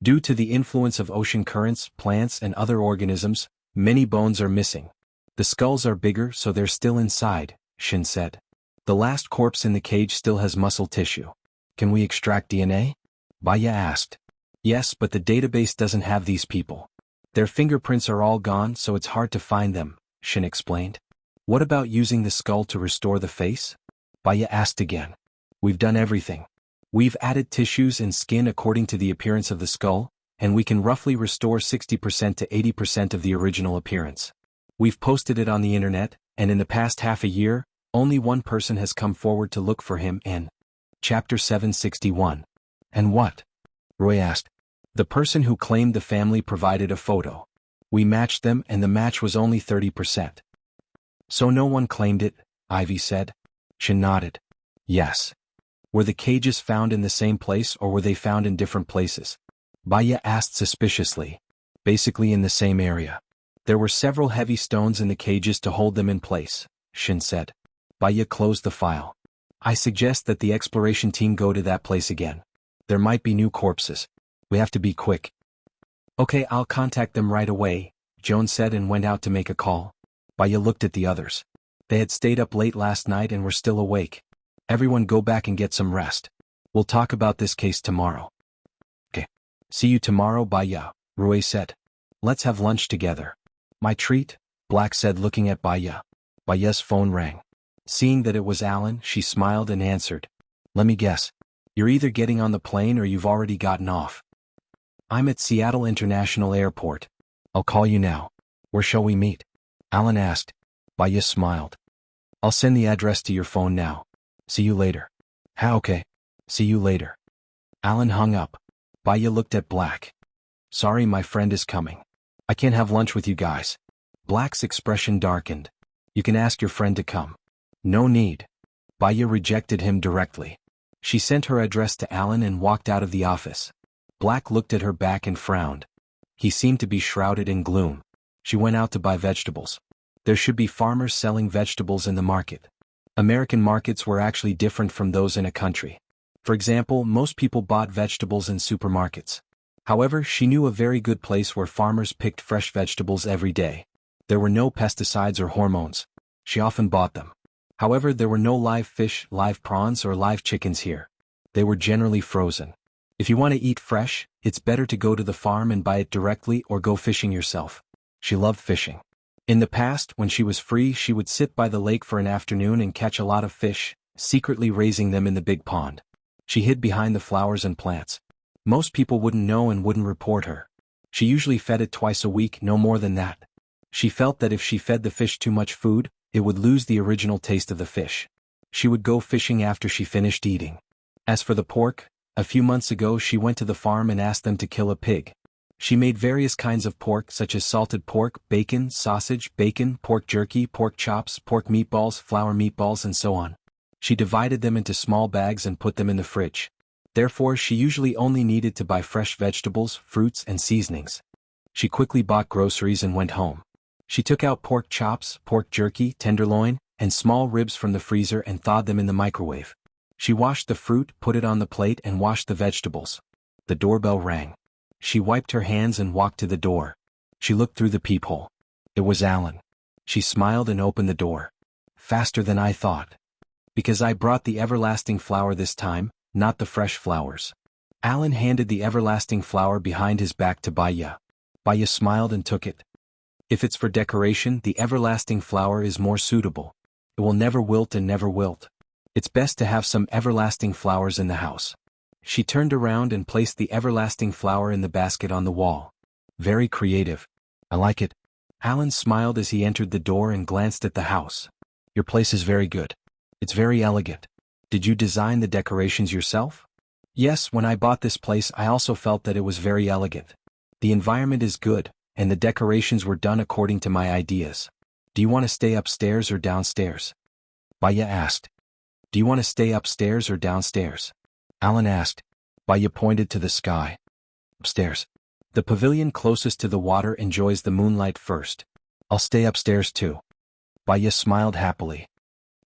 Due to the influence of ocean currents, plants and other organisms, many bones are missing. The skulls are bigger so they're still inside, Shin said. The last corpse in the cage still has muscle tissue. Can we extract DNA? Baya asked. Yes, but the database doesn't have these people. Their fingerprints are all gone so it's hard to find them, Shin explained. What about using the skull to restore the face? Baya asked again. We've done everything. We've added tissues and skin according to the appearance of the skull, and we can roughly restore 60% to 80% of the original appearance. We've posted it on the internet, and in the past half a year, only one person has come forward to look for him in Chapter 761. And what? Roy asked. The person who claimed the family provided a photo. We matched them and the match was only 30%. So no one claimed it, Ivy said. Shin nodded. Yes. Were the cages found in the same place or were they found in different places? Baya asked suspiciously. Basically in the same area. There were several heavy stones in the cages to hold them in place, Shin said. Baya closed the file. I suggest that the exploration team go to that place again. There might be new corpses. We have to be quick. Okay, I'll contact them right away, Joan said and went out to make a call. Baya looked at the others. They had stayed up late last night and were still awake. Everyone go back and get some rest. We'll talk about this case tomorrow. Okay. See you tomorrow, Baya, Rui said. Let's have lunch together. My treat, Black said looking at Baya. Baya's phone rang. Seeing that it was Alan, she smiled and answered. Let me guess. You're either getting on the plane or you've already gotten off. I'm at Seattle International Airport. I'll call you now. Where shall we meet? Alan asked. Baya smiled. I'll send the address to your phone now. See you later. Okay. See you later. Alan hung up. Baya looked at Black. Sorry, my friend is coming. I can't have lunch with you guys. Black's expression darkened. You can ask your friend to come. No need. Baya rejected him directly. She sent her address to Alan and walked out of the office. Black looked at her back and frowned. He seemed to be shrouded in gloom. She went out to buy vegetables. There should be farmers selling vegetables in the market. American markets were actually different from those in a country. For example, most people bought vegetables in supermarkets. However, she knew a very good place where farmers picked fresh vegetables every day. There were no pesticides or hormones. She often bought them. However, there were no live fish, live prawns, or live chickens here. They were generally frozen. If you want to eat fresh, it's better to go to the farm and buy it directly or go fishing yourself. She loved fishing. In the past, when she was free, she would sit by the lake for an afternoon and catch a lot of fish, secretly raising them in the big pond. She hid behind the flowers and plants. Most people wouldn't know and wouldn't report her. She usually fed it twice a week, no more than that. She felt that if she fed the fish too much food, it would lose the original taste of the fish. She would go fishing after she finished eating. As for the pork, A few months ago she went to the farm and asked them to kill a pig. She made various kinds of pork such as salted pork, bacon, sausage, bacon, pork jerky, pork chops, pork meatballs, flour meatballs and so on. She divided them into small bags and put them in the fridge. Therefore she usually only needed to buy fresh vegetables, fruits and seasonings. She quickly bought groceries and went home. She took out pork chops, pork jerky, tenderloin, and small ribs from the freezer and thawed them in the microwave. She washed the fruit, put it on the plate and washed the vegetables. The doorbell rang. She wiped her hands and walked to the door. She looked through the peephole. It was Alan. She smiled and opened the door. Faster than I thought. Because I brought the everlasting flower this time, not the fresh flowers. Alan handed the everlasting flower behind his back to Baya. Baya smiled and took it. If it's for decoration, the everlasting flower is more suitable. It will never wilt and never wilt. It's best to have some everlasting flowers in the house. She turned around and placed the everlasting flower in the basket on the wall. Very creative. I like it. Alan smiled as he entered the door and glanced at the house. Your place is very good. It's very elegant. Did you design the decorations yourself? Yes, when I bought this place I also felt that it was very elegant. The environment is good, and the decorations were done according to my ideas. Do you want to stay upstairs or downstairs? Baya asked. Do you want to stay upstairs or downstairs? Alan asked. Baya pointed to the sky. Upstairs. The pavilion closest to the water enjoys the moonlight first. I'll stay upstairs too. Baya smiled happily.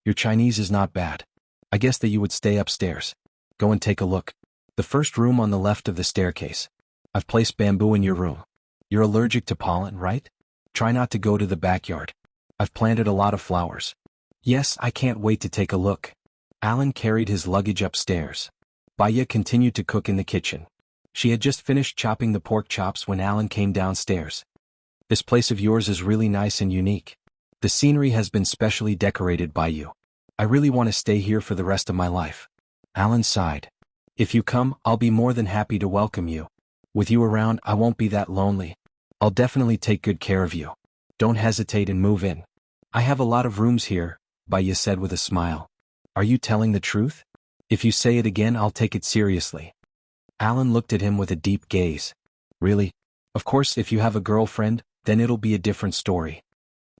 Your Chinese is not bad. I guess that you would stay upstairs. Go and take a look. The first room on the left of the staircase. I've placed bamboo in your room. You're allergic to pollen, right? Try not to go to the backyard. I've planted a lot of flowers. Yes, I can't wait to take a look. Alan carried his luggage upstairs. Baya continued to cook in the kitchen. She had just finished chopping the pork chops when Alan came downstairs. This place of yours is really nice and unique. The scenery has been specially decorated by you. I really want to stay here for the rest of my life. Alan sighed. If you come, I'll be more than happy to welcome you. With you around, I won't be that lonely. I'll definitely take good care of you. Don't hesitate and move in. I have a lot of rooms here, Baya said with a smile. Are you telling the truth? If you say it again, I'll take it seriously. Alan looked at him with a deep gaze. Really? Of course, if you have a girlfriend, then it'll be a different story.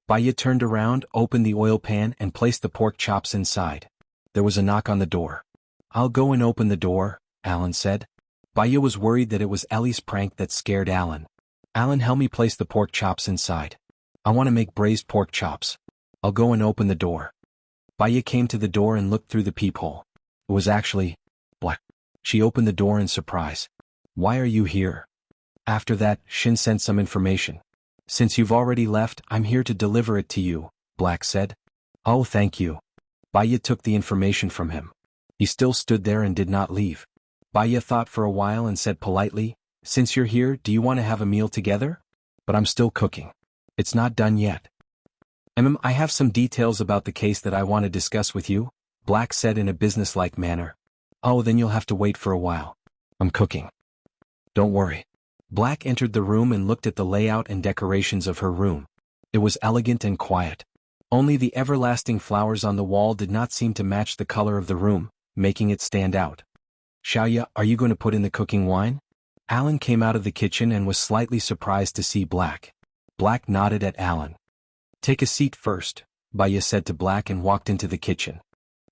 Baya turned around, opened the oil pan and placed the pork chops inside. There was a knock on the door. I'll go and open the door, Alan said. Baya was worried that it was Ellie's prank that scared Alan. Alan, help me place the pork chops inside. I want to make braised pork chops. I'll go and open the door. Baya came to the door and looked through the peephole. It was actually black. She opened the door in surprise. Why are you here? After that, Shin sent some information. Since you've already left, I'm here to deliver it to you, Black said. Oh, thank you. Baya took the information from him. He still stood there and did not leave. Baya thought for a while and said politely, Since you're here, do you want to have a meal together? But I'm still cooking. It's not done yet. I have some details about the case that I want to discuss with you, Black said in a businesslike manner. Oh, then you'll have to wait for a while. I'm cooking. Don't worry. Black entered the room and looked at the layout and decorations of her room. It was elegant and quiet. Only the everlasting flowers on the wall did not seem to match the color of the room, making it stand out. Xiaoya, are you going to put in the cooking wine? Alan came out of the kitchen and was slightly surprised to see Black. Black nodded at Alan. Take a seat first, Baya said to Black and walked into the kitchen.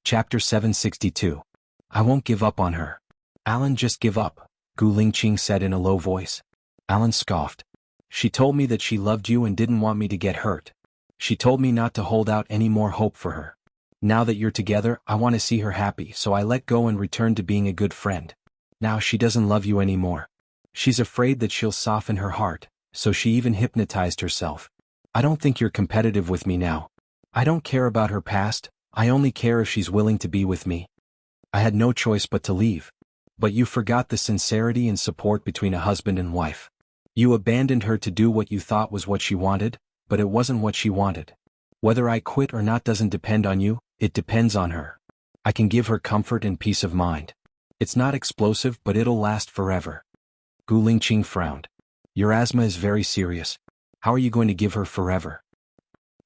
Chapter 762. I won't give up on her. Alan, just give up, Gu Lingqing said in a low voice. Alan scoffed. She told me that she loved you and didn't want me to get hurt. She told me not to hold out any more hope for her. Now that you're together, I want to see her happy, so I let go and returned to being a good friend. Now she doesn't love you anymore. She's afraid that she'll soften her heart, so she even hypnotized herself. I don't think you're competitive with me now. I don't care about her past, I only care if she's willing to be with me. I had no choice but to leave. But you forgot the sincerity and support between a husband and wife. You abandoned her to do what you thought was what she wanted, but it wasn't what she wanted. Whether I quit or not doesn't depend on you, it depends on her. I can give her comfort and peace of mind. It's not explosive, but it'll last forever. Gu Lingqing frowned. Your asthma is very serious. How are you going to give her forever?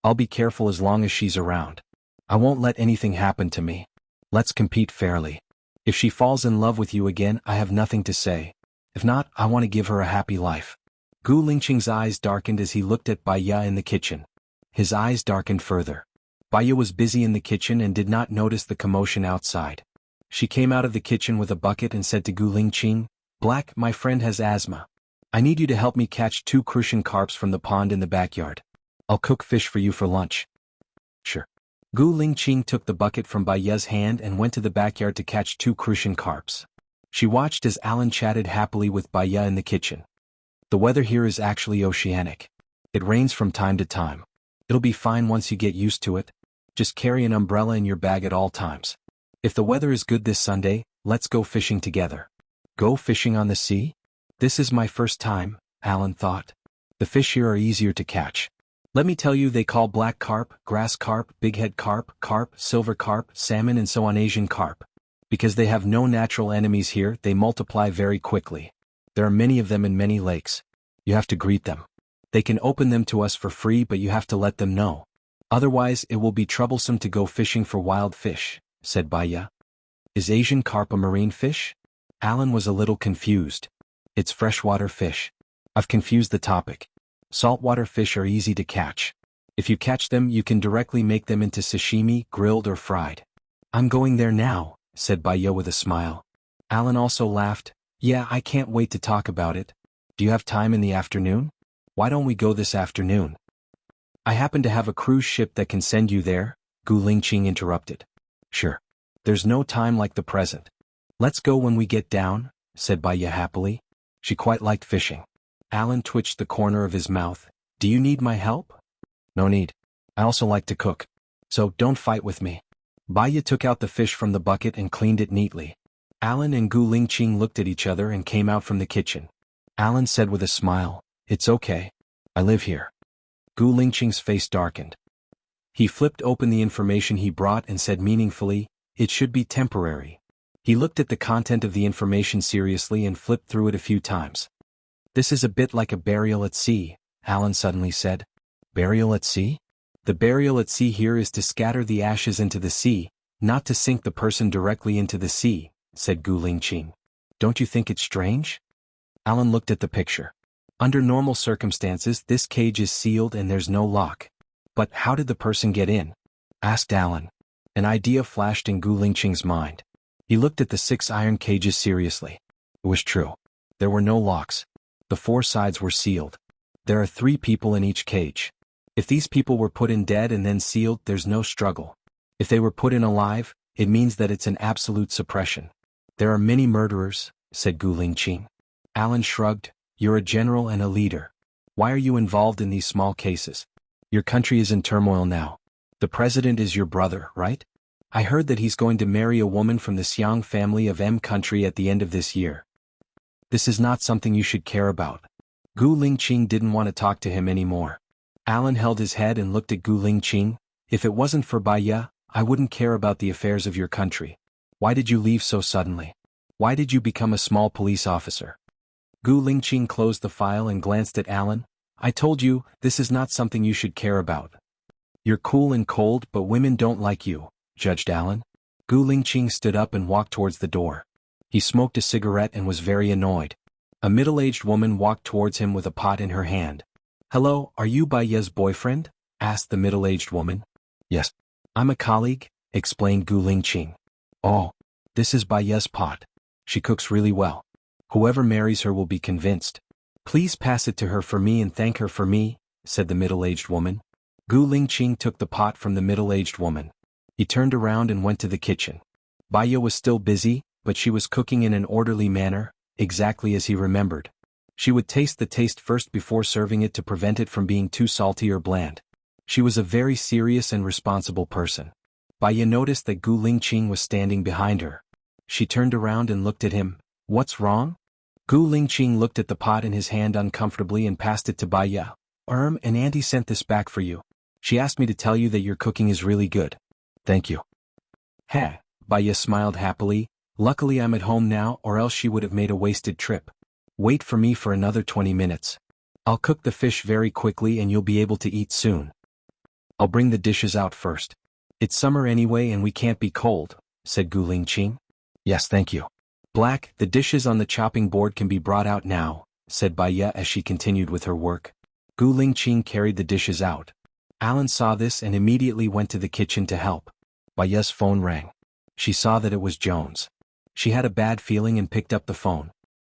I'll be careful as long as she's around. I won't let anything happen to me. Let's compete fairly. If she falls in love with you again, I have nothing to say. If not, I want to give her a happy life. Gu Lingqing's eyes darkened as he looked at Baiya in the kitchen. His eyes darkened further. Baiya was busy in the kitchen and did not notice the commotion outside. She came out of the kitchen with a bucket and said to Gu Lingqing, "Black, my friend has asthma. I need you to help me catch 2 crucian carps from the pond in the backyard. I'll cook fish for you for lunch." Sure. Gu Lingqing took the bucket from Baiya's hand and went to the backyard to catch 2 crucian carps. She watched as Alan chatted happily with Baiya in the kitchen. The weather here is actually oceanic. It rains from time to time. It'll be fine once you get used to it. Just carry an umbrella in your bag at all times. If the weather is good this Sunday, let's go fishing together. Go fishing on the sea? This is my first time, Alan thought. The fish here are easier to catch. Let me tell you, they call black carp, grass carp, bighead carp, silver carp, salmon and so on Asian carp. Because they have no natural enemies here, they multiply very quickly. There are many of them in many lakes. You have to greet them. They can open them to us for free, but you have to let them know. Otherwise, it will be troublesome to go fishing for wild fish, said Baiya. Is Asian carp a marine fish? Alan was a little confused. It's freshwater fish. I've confused the topic. Saltwater fish are easy to catch. If you catch them, you can directly make them into sashimi, grilled or fried. I'm going there now, said Baiya with a smile. Alan also laughed. Yeah, I can't wait to talk about it. Do you have time in the afternoon? Why don't we go this afternoon? I happen to have a cruise ship that can send you there, Gu Lingqing interrupted. Sure. There's no time like the present. Let's go when we get down, said Baiya happily. She quite liked fishing. Alan twitched the corner of his mouth. Do you need my help? No need. I also like to cook. So don't fight with me. Baiya took out the fish from the bucket and cleaned it neatly. Alan and Gu Lingqing looked at each other and came out from the kitchen. Alan said with a smile, "It's okay. I live here." Gu Lingqing's face darkened. He flipped open the information he brought and said meaningfully, "It should be temporary." He looked at the content of the information seriously and flipped through it a few times. This is a bit like a burial at sea, Alan suddenly said. Burial at sea? The burial at sea here is to scatter the ashes into the sea, not to sink the person directly into the sea, said Gu Lingqing. Don't you think it's strange? Alan looked at the picture. Under normal circumstances, this cage is sealed and there's no lock. But how did the person get in? Asked Alan. An idea flashed in Gu Lingqing's mind. He looked at the 6 iron cages seriously. It was true. There were no locks. The 4 sides were sealed. There are 3 people in each cage. If these people were put in dead and then sealed, there's no struggle. If they were put in alive, it means that it's an absolute suppression. There are many murderers, said Gu Lingqing. Alan shrugged. You're a general and a leader. Why are you involved in these small cases? Your country is in turmoil now. The president is your brother, right? I heard that he's going to marry a woman from the Xiang family of M country at the end of this year. This is not something you should care about. Gu Lingqing didn't want to talk to him anymore. Alan held his head and looked at Gu Lingqing. If it wasn't for Baiya, I wouldn't care about the affairs of your country. Why did you leave so suddenly? Why did you become a small police officer? Gu Lingqing closed the file and glanced at Alan. I told you, this is not something you should care about. You're cool and cold, but women don't like you, judged Alan. Gu Lingqing stood up and walked towards the door. He smoked a cigarette and was very annoyed. A middle-aged woman walked towards him with a pot in her hand. Hello, are you Baiya's boyfriend? Asked the middle-aged woman. Yes. I'm a colleague, explained Gu Lingqing. Oh, this is Baiya's pot. She cooks really well. Whoever marries her will be convinced. Please pass it to her for me and thank her for me, said the middle-aged woman. Gu Lingqing took the pot from the middle-aged woman. He turned around and went to the kitchen. Baiya was still busy, but she was cooking in an orderly manner, exactly as he remembered. She would taste the taste first before serving it to prevent it from being too salty or bland. She was a very serious and responsible person. Baiya noticed that Gu Lingqing was standing behind her. She turned around and looked at him. What's wrong? Gu Lingqing looked at the pot in his hand uncomfortably and passed it to Baiya. An auntie sent this back for you. She asked me to tell you that your cooking is really good. Thank you. Heh, Baiya smiled happily. Luckily I'm at home now, or else she would have made a wasted trip. Wait for me for another 20 minutes. I'll cook the fish very quickly and you'll be able to eat soon. I'll bring the dishes out first. It's summer anyway and we can't be cold, said Gu Lingqing. Yes, thank you. Black, the dishes on the chopping board can be brought out now, said Baya as she continued with her work. Gu Lingqing carried the dishes out. Alan saw this and immediately went to the kitchen to help. Baya's phone rang. She saw that it was Jones. She had a bad feeling and picked up the phone.